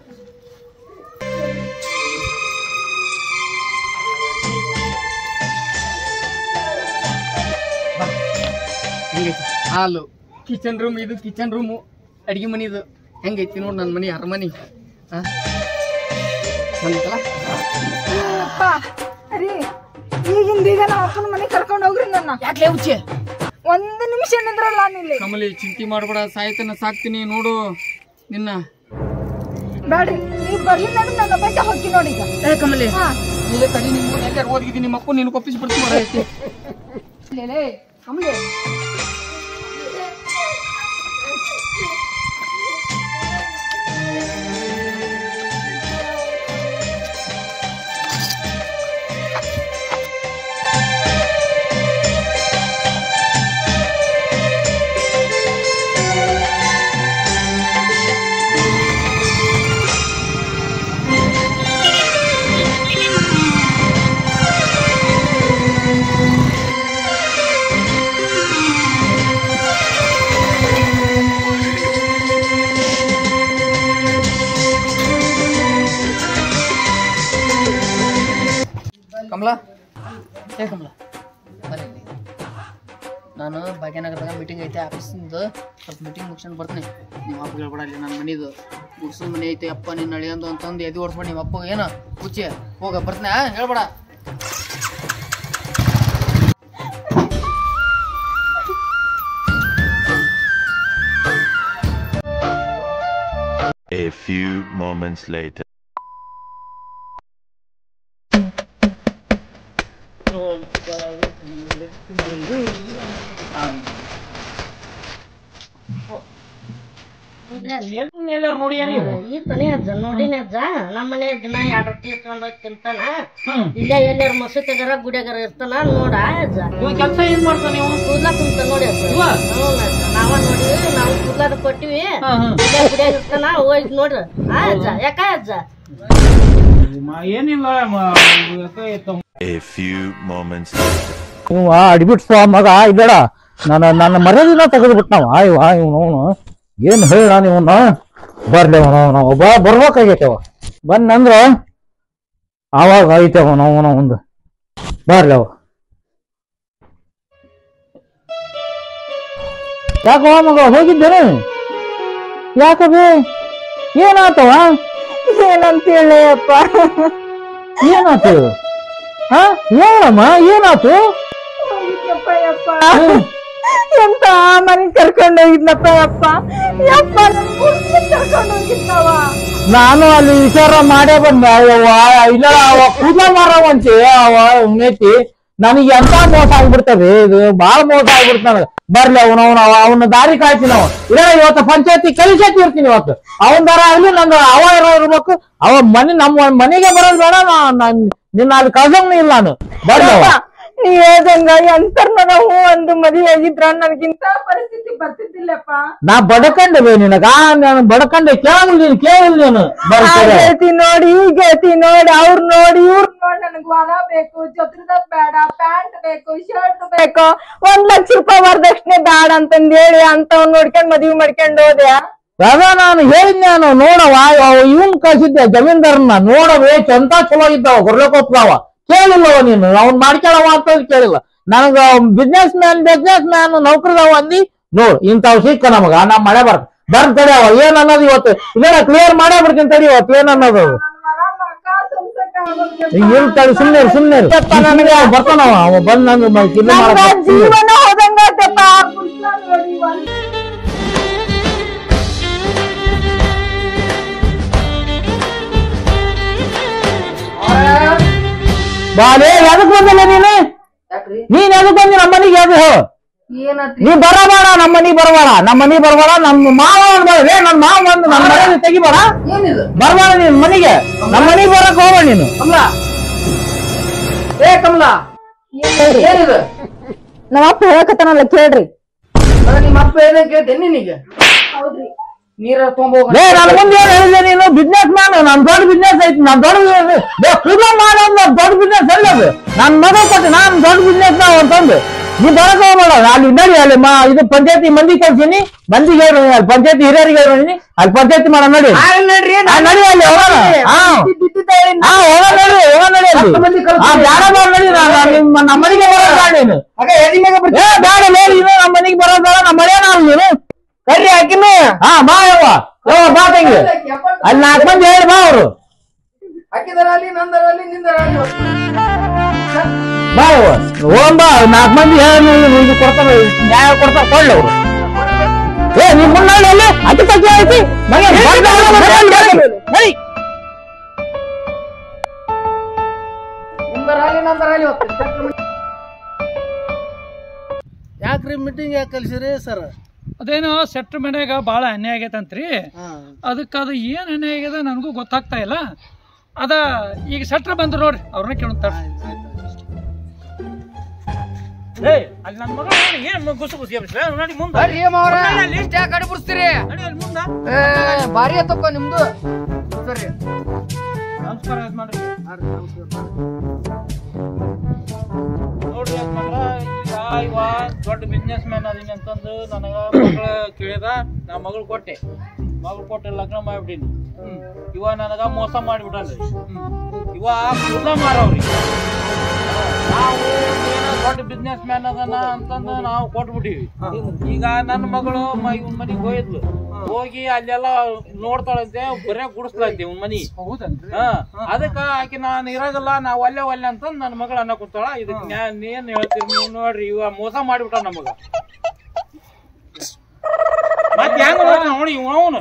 E: ಹೆಂಗೈತಿ ಹಾಲು ಕಿಚನ್ ರೂಮ್ ಇದು ಕಿಚನ್ ರೂಮು ಅಡಿಗೆ ಮನಿ ಇದು ಹೆಂಗೈತಿ ನೋಡಿ ನನ್ನ ಮನಿ ಅರಮನಿ
B: ಈಗಿಂದೀಗ ನಮ್ಮ ಅಪ್ಪನ ಮನೆ ಕರ್ಕೊಂಡು ಹೋಗ್ರಿ ನನ್ನ
E: ಯಾಕೆ ಹುಚ್ಚೆ
B: 1 ನಿಮಿಷ ನಿಂದ್ರಲ್ಲ ನಿಲ್ಲಿ
E: ಕಮಲಿ ಚಿಂತೆ ಮಾಡ್ಬೇಡ ಸಾಯ್ತನ ಸಾಕ್ತೀನಿ ನೋಡು ನಿನ್ನ
B: ಬೇಡ್ರಿ ನೀವ್ ಬರ್ಲಿ ನಡು ನನ್ನ ಬಗ್ಗೆ ಹೋಗಿ ನೋಡಿ ಈಗ
E: ಏ ಕಮಲಿ ಈಗ ತಡಿ ನಿಮ್ಗೆ ಎಲ್ಲಾರು ಓದಿದ್ದೀನಿ ನಿಮ್ಮ ಅಪ್ಪ ನೀನು ಕೊಪ್ಪಿಸಿ ಬಿಡ್ತೀನಿ
B: ಕಮಲಿ
E: ಕಮಲ ಬರೀ ನಾನು ಭಾಗ್ಯನಗರದಾಗ ಮೀಟಿಂಗ್ ಐತೆ ಆಫೀಸಿಂದ ಸ್ವಲ್ಪ ಮೀಟಿಂಗ್ ಮುಗಿಸ್ಕೊಂಡು ಬರ್ತೀನಿ. ನಿಮ್ಮ ಅಪ್ಪ ಹೇಳ್ಬೇಡ ಅಲ್ಲಿ ನನ್ನ ಮನೆದು ಗುಡ್ಸು ಮನೆ ಐತೆ ಅಪ್ಪ ನಿನ್ನ ನಳಿಯಂದು ಅಂತಂದು ಎದಿ ಓಡಿಸ್ಬೇಡಿ ನಿಮ್ಮ ಅಪ್ಪ ಏನು ಹುಚ್ಚಿ ಹೋಗ ಬರ್ತೀನಿ ಹೇಳ್ಬೇಡ.
F: A few moments later.
G: ನೋಡಿನ ಅಜ್ಜ ನಮ್ಮನೆ ದಿನ 2 ರೊಟ್ಟಿ ಇಸ್ಕೊಂಡ್ ತಿಂತಾನ. ಇಲ್ಲೇ ಎಲ್ಲಾರ ಮಸೂತಿಗಾರ ಗುಡಿಯಾಗಾರ ಇರ್ತಾನ ನೋಡ ಅಜ್ಜ.
A: ಕೆಲಸ ಏನ್ ಮಾಡ್ತಾನ ನೀವು?
G: ಕೂದ್ಲ ಕುಂತ ನೋಡಿ ಅಜ್ಜ. ನಾವ ನೋಡಿ ನಾವು ಕೂದ್ಲಾದ ಕೊಟ್ಟಿವಿ. ಇಲ್ಲೇ ಗುಡಿಯಾಗ ಇರ್ತಾನ ಹೋಗಿ ನೋಡ್ರಿ ಅಜ್ಜ. ಯಾಕ ಅಜ್ಜ?
A: ಏನಿಲ್ಲ.
F: A few moments later.
C: ಇವ ಅಡ್ಬಿಟ್ಸ ಮಗ ಇದ್ದಾಳ ನನ್ನ ಮರ್ಯಾದಿನ ತೆಗೆದ್ಬಿಟ್ನವ ಇವನು ಏನ್ ಹೇಳ ನೀವನ್ನ ಬರ್ಲಿ ಒಬ್ಬ ಬರ್ಬೇಕಾಗೈತೆವ ಬಂದಂದ್ರ ಆವಾಗ ಐತೆವ ನಾವು ಒಂದು ಬರ್ಲಿ ಅವ ಯಾಕವ ಮಗ ಹೋಗಿದ್ದೇನೆ ಯಾಕಬೇ ಏನಾತವ
B: ಏನಂತ ಹೇಳಪ್ಪ
C: ಏನಾತು ಹಾ ಹೇಳಮ್ಮ ಏನಾತು
B: ಎಂತ ಮನೆ ಕರ್ಕೊಂಡು ಹೋಗಿದ್ನಪ್ಪ ಯಪ್ಪ ಯಪ್ಪ ಕರ್ಕೊಂಡು ಹೋಗಿದ್ನವ.
C: ನಾನು ಅಲ್ಲಿ ವಿಚಾರ ಮಾಡೇ ಬಂದೆ ಇಲ್ಲ ಅವ ಕೂದಲ ಮಾರವಂತೆ ಅವ ಉಣ್ಣೈತಿ ನನಗೆ ಎಂತ ಮೋಸ ಆಗ್ಬಿಡ್ತದೆ ಇದು ಬಾಳ ಮೋಸ ಆಗ್ಬಿಡ್ತಾನ ಬರ್ಲಿ ಅವನ ದಾರಿ ಕಾಯ್ತೀನಿ ಅವ ಇಲ್ಲ ಇವತ್ತು ಪಂಚಾಯತಿ ಕಲಿಸತಿ ಇರ್ತೀನಿ ಇವತ್ತು ಅವನ ದಾರ ಆಗ್ಲಿ ನಂದು ಅವ ಇರ್ಬೇಕು ಅವ ನಮ್ಮ ಮನೆಗೆ ಬರೋದು ಬೇಡ ನಿನ್ನ ಅಲ್ಲಿ ಕಳ್ಸಂಗ್ ಇಲ್ಲ ನಾನು ಬರ್ಲಿ
B: ನೀ ಹೇಳ್ದಂಗ ಅಂತರ್ಮಗ ಹೂ ಒಂದು ಮದುವೆ ಆಗಿದ್ರ ನನ್ಗಿಂತ ಪರಿಸ್ಥಿತಿ ಬರ್ತಿದ್ದಿಲ್ಲಪ್ಪ.
C: ನಾ ಬಡಕಂಡೆ ಬೇ ನಿನಗ ನಾನು ಬಡಕಂಡೆ ಕೇಳಿಲ್ಲ ನೀನು
B: ಗೆಳತಿ ನೋಡಿ ಗೆಳತಿ ನೋಡಿ ಅವ್ರ ನೋಡಿ ಇವ್ರ ನೋಡಿ ನನಗ್ ಹೊಲ ಬೇಕು, ಜೊತೆದ ಬೇಡ, ಪ್ಯಾಂಟ್ ಬೇಕು, ಶರ್ಟ್ ಬೇಕು, 1 ಲಕ್ಷ ರೂಪಾಯಿ ವರದಕ್ಷಿಣೆ ಬೇಡ ಅಂತಂದ್ ಹೇಳಿ ಅಂತವ್ ನೋಡ್ಕೊಂಡ್ ಮದ್ವಿ ಮಾಡ್ಕೊಂಡ್ ಹೋದೆ.
C: ಅದ ನಾನು ಹೇಳಿದ್ ನಾನು ನೋಡವ ಇವನ್ ಕಳ್ಸಿದ್ದೆ ಜಮೀನ್ದಾರನ್ನ ನೋಡವೇ ಎಂತ ಚಲೋ ಇದ್ದಾವ ಗೊರ್ಲಕೋತ್ಲಾವ ಕೇಳಿಲ್ಲವ ನೀನು ಅವ್ನ್ ಮಾಡ್ಕೊಳವ ಅಂತ ಕೇಳಿಲ್ಲ ನನಗ ಬಿಸ್ನೆಸ್ ಮ್ಯಾನ್ ನೌಕರಿದವ ಅಂದಿ ನೋಡ್ ಇಂಥವ್ ಸಿಕ್ಕ ನಮಗ ನಾ ಮಳೆ ಬರ್ತ ತಡಿ ಅವ ಏನ್ ಅನ್ನೋದು ಇವತ್ತು ಇದನ್ನ ಕ್ಲಿಯರ್ ಮಾಡೇ ಬಿಡ್ತೀನಿ ತಡಿ ಇವತ್ತು ಏನ್ ಅನ್ನೋದು ಏನ್ ತಡಿ ಸುಮ್ನೆ ಬರ್ತಾನವ ಅವ ಬಂದ್ ನಂದು
B: ಜೀವನ ಹೋದಂಗಪ್ಪ.
C: ಬಾಲೇ ಎದಕ್ ಬಂದಿಲ್ಲ ನೀನ್ ಎದಕ್ ಬಂದಿ ನಮ್ಮ ಮನಿಗೆ ಅದು ನೀ ಬರಬೇಡ ನಮ್ಮ ಮನಿಗೆ ಬರಬೇಡ ನಮ್ಮ ಮಾವ ಅನ್ಬಾರ್ದೇ ನನ್ ಮಾವ ಬಂದು ನನ್ನ ಮನೆ ತೆಗಿಬೇಡ ಬರ್ಬೇಡ ನೀನ್ ಮನಿಗೆ ನಮ್ಮ ಮನಿಗೆ ಬರಕ್ ಹೋಗ್ಬೇಡ ನೀನು
E: ಕಮಲಾ
B: ನಮ್ಮ ಅಪ್ಪ ಹೇಳಕತ್ತಾನಲ್ಲ ಕೇಳ್ರಿ.
E: ನಿಮ್ಮ ಅಪ್ಪ ಏನೇ ಕೇಳ್ತೇನೆ ನಿನಗೆ?
B: ಹೌದ್ರಿ.
E: ನೀರ ತೊಗೊಂಬೋಗ
C: ನನ್ ಮುಂದೆ ಏನ್ ಹೇಳಿದೆ ನೀನು ಬಿಸ್ನೆಸ್ ಮ್ಯಾನ್ ನನ್ ದೊಡ್ಡ ಬಿಸ್ನೆಸ್ ಐತಿ ನಾನ್ ದೊಡ್ಡ ಮಾಡೋದು ದೊಡ್ಡ ಬಿಸ್ನೆಸ್ ಅಲ್ಲದು ನಾನ್ ಮಗ ಕೊಟ್ಟೆ ನಾನ್ ದೊಡ್ಡ ಬಿಸ್ನೆಸ್ ನಾವ್ ಅಂತಂದು ನೀ ಬರಕ್ ಹೋಗ್ಬೇಡ ಅಲ್ಲಿ ನಡಿ ಅಲ್ಲಿ ಇದು ಪಂಚಾಯತಿ ಮಂದಿ ಕಳ್ಸೀನಿ ಮಂದಿಗೆ ಹೇಳಿ ಅಲ್ಲಿ ಪಂಚಾಯತಿ ಹಿರಿಯರಿಗೆ ಹೇಳಿನಿ ಅಲ್ಲಿ ಪಂಚಾಯತಿ ಮಾಡೋ ನಡಿ ನಡಿ ಅಲ್ಲಿ ಹೋಗೋಣ ನಮ್ಮ ಮನೆಗೆ ಬರೋದ ನೀನು ಬೇಡ ನಮ್ಮ ಮನೆಗೆ ಬರೋದ ನಮ್ಮ ಮಳೆ ನಾವು ನೀನು ಕರ್ರಿ ಹಾಕಿನ ಹಾ ಬಾ ಯವ್ವ ಬಾ ತಂಗಿ ಅಲ್ಲಿ 4 ಮಂದಿ ಹೇಳಿ ಬಾ ಅವರು
E: ಹಾಕಿದರಲ್ಲಿ ನಂದರಲ್ಲಿ ನಿಂದರಲ್ಲಿ
C: ಬಾ ಯವ್ವ ಹೋಗಂಬ 4 ಮಂದಿ ಹೇಳಿ ಇದು ಕೊಡ್ತಾರ ನ್ಯಾಯ ಕೊಡ್ತಾರ ಕೊಳ್ಳಿ ಅವರು ನಿಮ್ ಮುನ್ನಳ್ಳಿ ಅತಿ ತಗ್ಗಿ ಐತಿ
E: ಯಾಕ್ರಿ ಮೀಟಿಂಗ್ ಯಾಕೆ ಕಲ್ಸಿರಿ ಸರ್?
H: ಅದೇನೋ ಸೆಟ್ ಮನ್ಯಾಗ ಭಾಳ ಅನ್ಯಾಯ ಆಗೈತಂತ್ರಿ. ಅದಕ್ಕೆ ಅದು ಏನು ಅನ್ಯಾಯ ಆಗ್ಯದ ನನಗೂ ಗೊತ್ತಾಗ್ತಾ ಇಲ್ಲ. ಅದ ಈಗ ಸೆಟ್ರ ಬಂದ್ರು ನೋಡ್ರಿ ಅವ್ರನ್ನ ಕೇಳ್ತಾರ. ಅಲ್ಲಿ ನನ್ನ ಮಗ ಏನ್ ಗುಸು ನೋಡಿ ಮುಂದೆ
E: ಲಿಸ್ಟ್ ಯಾಕೆ ಕಡೆ ಬಿಡಿಸ್ತೀರಿ? ಭಾರಿ ತಪ್ಪ ನಿಮ್ದು. ಸರಿ
H: ನಮಸ್ಕಾರ ಮಾಡ್ರಿ ನೋಡ್ರಿ ಇವ ದೊಡ್ಡ ಬಿಸ್ನೆಸ್ ಮ್ಯಾನ್ ಅದೀನಿ ಅಂತಂದು ನನಗ ಮಗಳು ಕೇಳಿದ ನಾ ಮಗಳು ಕೊಟ್ಟೆ ಲಗ್ನ ಮಾಡ್ಬಿಟ್ಟಿನಿ. ಇವ ನನಗ ಮೋಸ ಮಾಡಿಬಿಡಲ್ರಿ. ಇವ ಕೂದಲ ಮಾರವ್ರಿ ನಾವು ಏನೋ ದೊಡ್ಡ ಬಿಸ್ನೆಸ್ ಮ್ಯಾನ್ ಅದನ್ನ ಅಂತಂದು ನಾವು ಕೊಟ್ಬಿಟ್ಟಿವಿ. ಈಗ ನನ್ನ ಮಗಳು ಇವ್ನ ಮನಿಗ್ ಹೋಗಿದ್ಲು, ಹೋಗಿ ಅಲ್ಲೆಲ್ಲ ನೋಡ್ತಾಳಂತೆ, ಬರೇ ಗುಡಿಸ್ಲಂತೆ ಇವ್ನ ಮನಿ. ಅದಕ್ಕ ಆಕಿ ನಾನು ಇರಾಗಲ್ಲ, ನಾವ್ ಒಲ್ಲೆ ಅಂತಂದ್ ನನ್ನ ಮಗಳು ಅನ್ನ ಕೂತಾಳ. ಇದಕ್ ಏನ್ ಹೇಳ್ತೀರಿ ನೀವು? ನೋಡ್ರಿ, ಇವ ಮೋಸ ಮಾಡಿಬಿಟ್ಟ ನಮಗ. ಮತ್ತೆ ಹೆಂಗ ನೋಡಿ ಇವ್ ಅವನು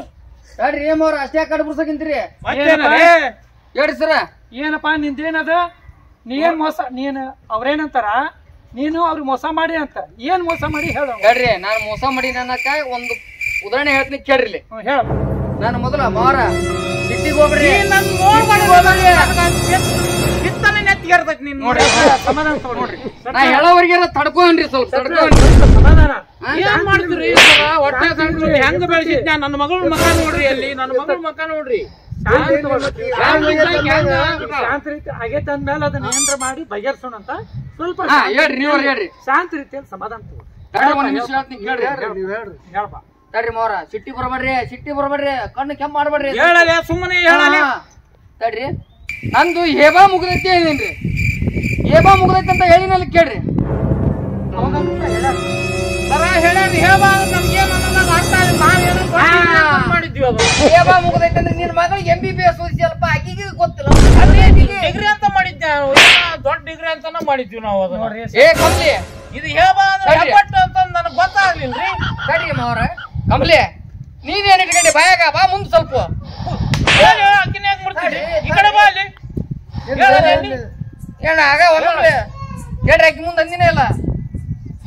E: ಹೇಳ್ರಿ ಏಮವ್ರ ಅಷ್ಟೇ ಕಡೆ ಬಿಡ್ಸಕಿಂತೀರಿ ಹೇಳ್ರಿ ಸರ.
I: ಏನಪ್ಪಾ ನಿಂದೇನದ? ನೀನ್ ಮೋಸ, ನೀನ್ ಅವ್ರೇನಂತಾರ, ನೀನು ಅವ್ರಿಗೆ ಮೋಸ ಮಾಡಿ ಅಂತ. ಏನ್ ಮೋಸ ಮಾಡಿ ಹೇಳ?
E: ಹೇಳ್ರಿ, ನಾನು ಮೋಸ ಮಾಡಿ ಅನ್ನಕ್ಕ ಒಂದು ಉದಾಹರಣೆ ಹೇಳ್ತೀನಿ ಕೇಳ್ರಿ.
I: ಹೇಳ.
E: ನಾನು ಮೊದಲ ಮಾರ ಸಿಟ್ಟಿಗೆ ಹೋಗ್ರಿ, ನಾ ಹೇಳೋವರೆಗೆ ತಡ್ಕೊಂಡ್ರಿ, ಸ್ವಲ್ಪ ತಡ್ಕೊಂಡ್ರಿ.
H: ಏನ್ ಮಾಡ್ತೀರಿ? ಹೆಂಗ ಬೆಳೆಸಿದ್ನ ನನ್ನ ಮಗಳ ಮಕ ನೋಡ್ರಿ, ಅಲ್ಲಿ ನನ್ನ ಮಗಳ ಮಕ ನೋಡ್ರಿ.
I: ಶಾಂತ ರೀತಿ ಆಗೇತ ಅಂದ್ಮೇಲೆ ಅದನ್ನ ಏನ್ರ ಮಾಡಿ ಬಗೆಹರಿಸೋಣ ಅಂತ ಸ್ವಲ್ಪ
E: ಹೇಳ್ರಿ, ನೀವ್ ಹೇಳ್ರಿ.
I: ಶಾಂತ ರೀತಿಯಲ್ಲಿ ಸಮಾಧಾನ
E: ಹೇಳ್ಬಾ. ತಡ್ರಿ ಮಾರ, ಸಿಟ್ಟಿ ಬರಬೇಡ್ರಿ, ಸಿಟ್ಟಿ ಬರಬೇಡ್ರಿ, ಕಣ್ಣು ಕೆಂಪ್ ಮಾಡ್ಬೇಡ್ರಿ.
H: ಹೇಳಲೆ, ಸುಮ್ಮನೆ ಹೇಳಲೆ.
E: ತಡ್ರಿ, ನಂದು ಹೇಬಾ ಮುಗ್ದೈತಿ ಹೇಳಿನ್ರಿ. ಹೇಬಾ ಮುಗ್ದೈತಿ ಅಂತ ಹೇಳಿನಲ್ಲಿ ಕೇಳ್ರಿ. ಹೇಬಾ ಮುಗ್ದೈತಿ ಅಂದ್ರೆ ನಿನ್ ಮಗಳು MBBS ಓದಿಸಲ್ಪ, ಆಕಿಗೆ ಗೊತ್ತಿಲ್ಲ.
H: ಡಿಗ್ರಿ ಅಂತ ಮಾಡಿದ್ದೆ, ದೊಡ್ಡ ಡಿಗ್ರಿ ಅಂತಾನ ಮಾಡಿದ್ವಿ ನಾವು ಅದನ್ನ.
E: ಏ ಕಮ್ಲಿ,
H: ಇದು ಹೇಬಾ ಅಂದ್ರೆ ಹೆಬ್ಬಟ್ಟು ಅಂತ ನನಗೆ ಗೊತ್ತಾಗ್ಲಿಲ್ರಿ.
E: ತಡ್ರಿ ಮಾವ್ರ, ಕಮ್ಲಿ ನೀವೇನ್ ಇಟ್ಕೊಂಡಿ ಬಾಯಾಗ? ಬಾ ಮುಂದ್ ಸ್ವಲ್ಪ.
H: ಅಕ್ಕಿನ ಯಾಕೆ ಮಾಡ್ತೀರಿ? ಈ ಕಡೆ ಬಾ ಅಲ್ಲಿ.
E: ಏನ ಆಗ ಒಳ್ಳೆ ಹೇಳ್ರಿ, ಆಕಿ ಮುಂದ್ ಅಂದಿನ ಇಲ್ಲ.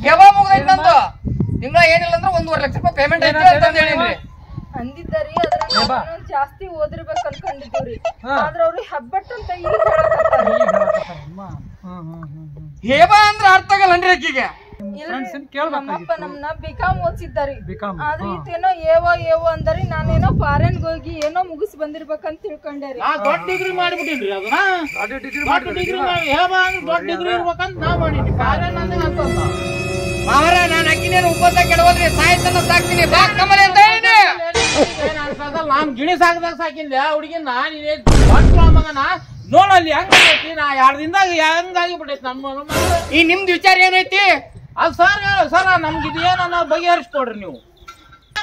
E: ಹೇಬಾ ಮುಗ್ದೈತಂತ ತಿಂಗಳ ಏನಿಲ್ಲ ಅಂದ್ರೆ 1.5 ಲಕ್ಷ ರೂಪಾಯಿ ಪೇಮೆಂಟ್ ಐತಿ ಅಂತ ಹೇಳಿನ್ರಿ.
B: ಅಂದಿದ್ದಾರಿ, ಅದ್ರ ಜಾಸ್ತಿ ಓದಿರ್ಬೇಕು ಅನ್ಕೊಂಡಿದ್ದೀವ್ರಿ. ಆದ್ರ ಅವ್ರಿಗೆ ಹೆಬ್ಬಟ್ಟು ಅಂತ ಈಗ
E: ಹೇಬಾ ಅಂದ್ರ ಅರ್ಥ ಆಗಲ್ಲನ್ರಿ ಆಕಿಗೆ.
B: ನಮ್ಮಪ್ಪ ನಮ್ನ ಬಿಕಾಮ್ ಓದಿಸಿದ್ದಾರಿ, ಆದ್ರೆ ಇದೇನೋ ಏವೋ ಅಂದರಿ. ನಾನೇನೋ ಫಾರೆನ್ ಹೋಗಿ ಏನೋ ಮುಗಿಸ್ ಬಂದಿರ್ಬೇಕಂತ ತಿಳ್ಕೊಂಡೇರಿ.
H: ದೊಡ್ಡ ಡಿಗ್ರಿ ಮಾಡಿಬಿಟ್ಟಿನ್ರಿ ಅದನ್ನ. ದೊಡ್ಡ ಡಿಗ್ರಿ ಮಾಡಿ ಹೇಬಾ ಅಂದ್ರೆ ದೊಡ್ಡ ಡಿಗ್ರಿ ಇರ್ಬೇಕಂತ ನಾ ಮಾಡಿದ್ವಿ. ಫಾರೆನ್ ಅಂದ್ರೆ ಅಂತ
E: ಮಾವರ, ನಾನು ಅಕ್ಕಿನೇನು ಉಪವಾಸ ಕೆಡವಲ್ರಿ, ಸಾಯ್ತನ ಸಾಕ್ತೀನಿ. ಬಾ ಕಮಲೆ ಅಂತ ಹೇಳಿ
H: ನಾನ್ ಗಿಣಿ ಸಾಕದಾಗ ಸಾಕಿಲ್ಲ ಹುಡುಗಿ. ನಾನ್ ಮಗನ ನೋಡಲ್ಲಿ ಹೆಂಗೈತಿ, ನಾ 2 ದಿನದಾಗ ಹೆಂಗಾಗಿ ಬಿಟ್ಟೈತಿ ನನ್ನ ಮಗ.
E: ಈ ನಿಮ್ದು ವಿಚಾರ ಏನೈತಿ?
H: ಅದು ಸರ್ ನಮ್ಗೆ ಇದು ಏನನ್ನ ಬಗೆಹರಿಸ್ಕೊಡ್ರಿ ನೀವು.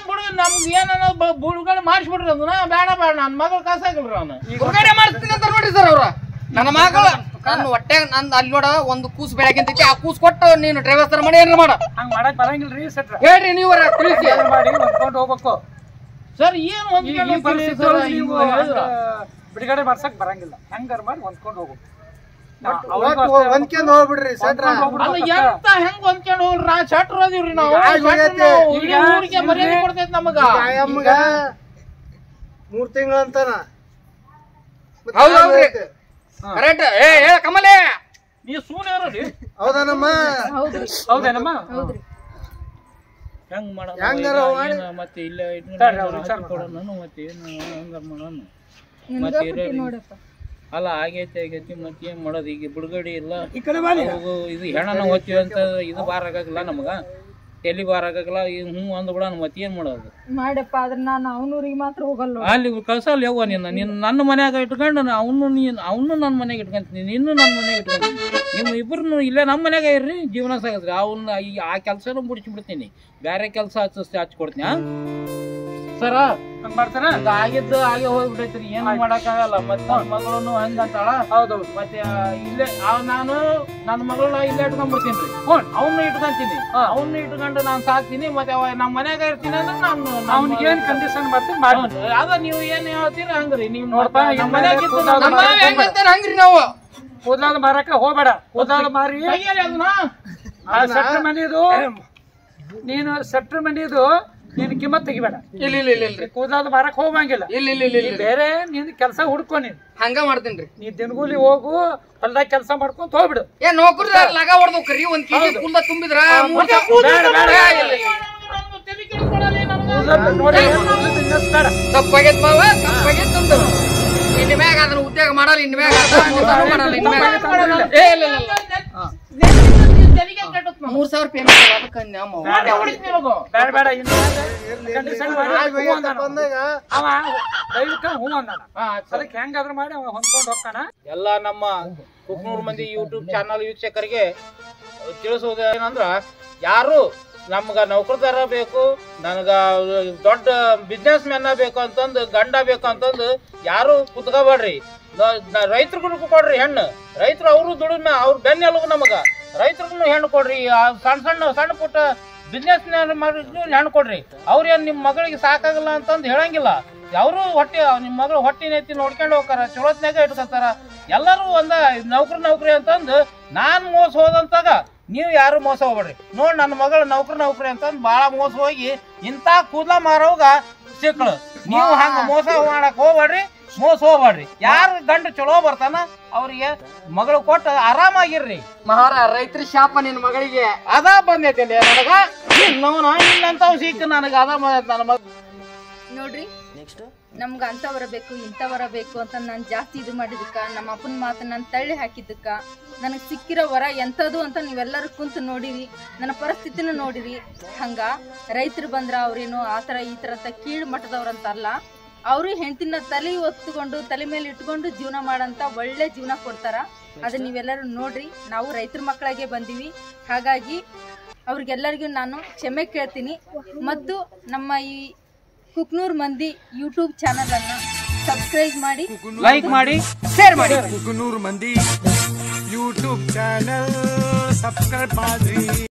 H: ಬಿಡುಗ ನಮ್ಗೆ ಏನನ್ನ ಬುಡುಗಡೆ ಮಾಡಿಸ್ಬಿಡ್ರಿ ಅದನ್ನ. ಬೇಡ ನನ್ನ ಮಗಳು ಕಾಸಾಗಿಲ್ರಿ ಅವನು.
E: ಬುಡುಗಡೆ ಮಾಡಿಸ್ತೀನಿ ಅಂತ ನೋಡ್ರಿ ಸರ್ ಅವ್ರ. ನನ್ನ ಮಗಳು ನನ್ನ ಹೊಟ್ಟೆ ನಂದು ಅಲ್ಲಿ ನೋಡ ಒಂದು ಕೂಸು ಬೆಳಗಿಂತೈತಿ, ಆ ಕೂಸು ಕೊಟ್ಟು ನೀನು ಡ್ರೈವರ್ ಸರ್ ಮಾಡಿ ಏನಾರ ಮಾಡ.
I: ಹಂಗ ಮಾಡಕ್ ಬರಂಗಿಲ್ರಿ ಸೆಟ್ರ.
E: ಹೇಳ್ರಿ ನೀವು ತಿಳಿಸಿ
I: ಮಾಡಿ ಹೊಂದ್ಕೊಂಡು ಹೋಗ್ಬೇಕು
H: ಸರ್. ಏನು
I: ಬಿಡುಗಡೆ ಮಾಡ್ಸಕ್ ಬರಂಗಿಲ್ಲ, ಹೆಂಗಾರ ಮಾಡಿ ಹೊಂದ್ಕೊಂಡು ಹೋಗ್ಬೇಕು.
J: ಹೊಂದ್ಕೊಂಡ್ ಹೋಗ್ಬಿಡ್ರಿ ಸೆಟ್ರ.
H: ಎಂತ ಹೆಂಗ್ ಹೊಂದ್ಕೊಂಡು ಹೋಗ್ರಿ? ನಾ ಶೆಟ್ರ್ ಅದೀವ್ರಿ ನಾವು. ಊರಿಗೆ ಮರ್ಯಾದೆ ಕೊಡ್ತೈತಿ ನಮಗ.
J: 3 ತಿಂಗಳಂತಾನ.
E: ಹೌದೌದ್ರಿ, ಕರೆಕ್ಟ್. ಹೇಳ ಕಮಲೆ,
H: ನೀ ಸೂನ್ ಇರೋರಿ.
J: ಹೌದನಮ್ಮ?
I: ಹೌದೇನಮ್ಮ?
H: ಹೆಂಗ್ ಮಾಡೋಣ ಮತ್ತೆ? ಇಲ್ಲ ಕೊಡೋಣ ಮತ್ತೆ ಏನು ಹಂಗಾರ ಮಾಡೋಣ ಮತ್ತೆ. ಅಲ್ಲ ಆಗೈತಿ ಮತ್ತೆ ಏನ್ ಮಾಡೋದು? ಈಗ ಬಿಡುಗಡೆ ಇಲ್ಲ, ಇದು ಹೆಣ್ಣನ ಓದ್ತೀವಿ ಅಂತ ಇದು ಬಾರ ಆಗಲ್ಲ ನಮಗ, ಎಲ್ಲಿ ಬಾರ ಆಗಲ್ಲ. ಹ್ಞೂ ಅಂದ್ಬಿಡ, ಮತ್ತೆ ಏನ್ ಮಾಡೋದು
B: ಮಾಡಪ್ಪ. ಆದ್ರೆ ನಾನು ಅವನೂರಿಗೆ ಮಾತ್ರ ಹೋಗಲ್ಲ.
H: ಅಲ್ಲಿ ಕಳ್ಸಲ್ಲ ಯವ್ವ ನೀನು ನನ್ನ ಮನ್ಯಾಗ ಇಟ್ಕೊಂಡು ಅವನು ನನ್ನ ಮನೆಗೆ ಇಟ್ಕೊಂತೀನಿ, ನೀನು ನನ್ನ ಮನೆಗೆ ಇಟ್ಕೊಂತೀನಿ. ನಿಮ್ಮ ಇಬ್ಬರು ಇಲ್ಲೇ ನಮ್ಮ ಮನ್ಯಾಗ ಇರ್ರಿ, ಜೀವನ ಸಾಗದ್ರಿ. ಅವನ್ನ ಆ ಕೆಲಸನೂ ಬಿಡಿಸ್ಬಿಡ್ತೀನಿ, ಬೇರೆ ಕೆಲಸ ಹಚ್ಕೊಡ್ತೀನಿ. ಸರ
I: ಮಾಡ್ತಾರ
H: ಆಗಿದ್ದು ಹಾಗೆ ಹೋಗ್ಬಿಟ್ಟೈತ್ರಿ, ಏನು ಮಾಡಕ್ಕಾಗಲ್ಲ. ಮತ್ತೆ ನನ್ನ ಮಗಳನ್ನು ಹಂಗಂತಾಳ. ಹೌದೌದು. ಮತ್ತೆ ಇಲ್ಲೇ ನಾನು ನನ್ನ ಮಗಳನ್ನ ಇಲ್ಲೇ ಇಟ್ಕೊಂಡ್ಬಿಡ್ತೀನಿ ರೀ. ಅವನ್ನ ಇಟ್ಕೊಂತೀನಿ, ಅವನ್ನ ಇಟ್ಕೊಂಡು ನಾನು ಸಾಕ್ತೀನಿ. ಮತ್ತೆ ನಮ್ಮ ಮನ್ಯಾಗ ಇರ್ತೀನಿ ಅಂದ್ರೆ ನಾನು
I: ಅವ್ನಿಗೆ ಏನ್ ಕಂಡೀಷನ್ ಮಾಡ್ತೀನಿ ಮಾಡಿ.
H: ಅದ ನೀವು ಏನ್ ಹೇಳ್ತೀರಿ ಹಂಗ್ರಿ. ನೀವು
I: ನೋಡ್ತಾ
E: ಹಂಗ್ರಿ ನಾವು
I: ಕೂದಲಾದ ಮಾರಕ ಹೋಗ್ಬೇಡ. ಕೂದಲಾದ ಮಾರಿ ಸೆಟ್ರ್ ಮನಿದು, ನೀನು ಸೆಟ್ರ್ ಮನಿದು ನೀನ್ ಕಿಮ್ಮತ್ ತೆಗಿಬೇಡ.
E: ಇಲ್ಲ
I: ಕೂದಲಾದ ಮಾರಕ್ ಹೋಗಂಗಿಲ್ಲ.
E: ಇಲ್ಲ
I: ಬೇರೆ ನೀನ್ ಕೆಲಸ ಹುಡ್ಕೊ. ನೀನ್
E: ಹಂಗ ಮಾಡ್ತೇನ್ರಿ.
I: ನೀ ದಿನಗೂಲಿ ಹೋಗು, ಹೊಲ್ದಾಗ ಕೆಲಸ ಮಾಡ್ಕೊಂತ ಹೋಗ್ಬಿಡು.
E: ಏನ್ ನೌಕರಿ ಲಗ ಹೊಡ್ದೋಕ್ರಿ, 1 kg ಕುಲ್ದ ತುಂಬಿದ್ರ ತಪ್ಪಾಗೈತ್ ಮಾವ, ತಪ್ಪಾಗೈತ್ ಅಂತ. ಇನ್ ಮ್ಯಾಗ ಅದನ್ನ ಉದ್ಯೋಗ ಮಾಡಲ್ಲ, ಇನ್ ಮ್ಯಾಗ ಮಾಡಲ್ಲ, ಇನ್ ಮ್ಯಾಗ
A: ಕೆಟ್ಟತ್
E: 3000 ಪೇಮೆಂಟ್ ಅದಕ್ಕೆ ನಮ್ಮ
I: ಬೇಡ ಬೇಡ ಕಂಡೀಷನ್ ಮಾಡಿ ಹೂ ಅಂದಾನ. ಅವ ದೈವಿಕ ಹೂ ಅಂದಾನ. ಅದಕ್ಕೆ ಹೆಂಗಾದ್ರೂ ಮಾಡಿ ಅವ ಹೊಂದ್ಕೊಂಡು ಹೋಗ್ತಾನ.
H: ಎಲ್ಲ ನಮ್ಮ ಕುಕ್ನೂರ್ ಮಂದಿ ಯೂಟ್ಯೂಬ್ ಚಾನಲ್ ವೀಕ್ಷಕರಿಗೆ ತಿಳಿಸುವುದು ಏನಂದ್ರ, ಯಾರು ನಮ್ಗ ನೌಕರದಾರ ಬೇಕು, ನನಗ ದೊಡ್ಡ ಬಿಸ್ನೆಸ್ ಮ್ಯಾನ್ ಬೇಕು ಅಂತಂದು, ಗಂಡ ಬೇಕು ಅಂತಂದು ಯಾರು ಕುತ್ಕೋಬೇಡ್ರಿ. ರೈತರಿಗೂ ಕೊಡ್ರಿ ಹೆಣ್ಣು. ರೈತರು ಅವರು ದುಡಿಮೆ ಅವ್ರ ಬೆನ್ನೆಲುಬು ನಮಗ. ರೈತರಿಗೂ ಹೆಣ್ಣು ಕೊಡ್ರಿ. ಸಣ್ಣ ಪುಟ್ಟ ಬಿಸ್ನೆಸ್ ಮಾಡಿದ್ರು ಹೆಣ್ಣು ಕೊಡ್ರಿ. ಅವ್ರೇನ್ ನಿಮ್ ಮಗಳಿಗೆ ಸಾಕಾಗಲ್ಲ ಅಂತಂದು ಹೇಳಂಗಿಲ್ಲ. ಅವರು ಹೊಟ್ಟೆ ನಿಮ್ ಮಗಳು ಹೊಟ್ಟಿನೆತ್ತಿ ನೋಡ್ಕೊಂಡು ಹೋಗ್ತಾರ, ಚಲೋತ್ನಾಗ ಇಟ್ಕೊತಾರ. ಎಲ್ಲರೂ ಒಂದ ನೌಕರಿ ಅಂತಂದು ನಾನ್ ಮೋಸ ಹೋದಂತಾಗ ನೀವು ಯಾರು ಮೋಸ ಹೋಗ್ಬೇಡ್ರಿ. ನೋಡ್ ನನ್ನ ಮಗಳು ನೌಕರಿ ಅಂತಂದು ಬಾಳ ಮೋಸ ಹೋಗಿ ಇಂತ ಕೂದಲ ಮಾರೋಗ ಸಿಕ್ಕಳು. ನೀವು ಹಂಗ ಮೋಸ ಮಾಡಕ್ ಹೋಗ್ಬೇಡ್ರಿ, ಮೋಸ ಹೋಗ್ಬೇಡ್ರಿ. ಯಾರು ಗಂಡ ಚಲೋ ಬರ್ತಾನ ಅವ್ರಿಗೆ ಮಗಳು ಕೊಟ್ಟು ಆರಾಮಾಗಿರ್ರಿ.
E: ಮಹಾರ ರೈತರ ಶಾಪ ನಿನ್ ಮಗಳಿಗೆ
H: ಅದ ಬಂದೈತಿ ನನಗ. ಇಲ್ಲಂತ ಸಿಕ್ಕ ನನಗ ಅದ ನನ್ನ ಮಗ.
B: ನೋಡ್ರಿ, ನಮ್ಗ ಅಂತವರ ಬೇಕು ಇಂಥವರ ಬೇಕು ಅಂತ ನಾನು ಜಾಸ್ತಿ ಇದು ಮಾಡಿದಕ್ಕ, ನಮ್ಮ ಅಪ್ಪನ ಮಾತು ನಾನು ತಳ್ಳಿ ಹಾಕಿದ್ದಕ್ಕ, ನನಗೆ ಸಿಕ್ಕಿರೋ ವರ ಎಂಥದ್ದು ಅಂತ ನೀವೆಲ್ಲರೂ ಕುಂತು ನೋಡಿರಿ, ನನ್ನ ಪರಿಸ್ಥಿತಿನೂ ನೋಡಿರಿ. ಹಂಗ ರೈತರು ಬಂದ್ರ ಅವ್ರೇನು ಆ ಥರ ಈ ಥರ ಅಂತ ಕೀಳು ಮಟ್ಟದವ್ರಂತಲ್ಲ. ಅವರು ಹೆಂಡತಿನ ತಲೆ ಒತ್ತುಕೊಂಡು ತಲೆ ಮೇಲೆ ಇಟ್ಕೊಂಡು ಜೀವನ ಮಾಡಂತ ಒಳ್ಳೆ ಜೀವನ ಕೊಡ್ತಾರ. ಅದನ್ನ ನೀವೆಲ್ಲರೂ ನೋಡ್ರಿ. ನಾವು ರೈತರ ಮಕ್ಕಳಾಗೆ ಬಂದೀವಿ. ಹಾಗಾಗಿ ಅವ್ರಿಗೆಲ್ಲರಿಗೂ ನಾನು ಕ್ಷಮೆ ಕೇಳ್ತೀನಿ. ಮತ್ತು ನಮ್ಮ ಈ ಕುಕ್ನೂರ್ ಮಂದಿ ಯೂಟ್ಯೂಬ್ ಚಾನಲ್ ಅನ್ನ ಸಬ್ಸ್ಕ್ರೈಬ್ ಮಾಡಿ,
H: ಲೈಕ್ ಮಾಡಿ, ಶೇರ್ ಮಾಡಿ.
J: ಕುಕ್ನೂರ್ ಮಂದಿ ಯೂಟ್ಯೂಬ್ ಚಾನಲ್ ಸಬ್ಸ್ಕ್ರೈಬ್ ಮಾಡ್ರಿ.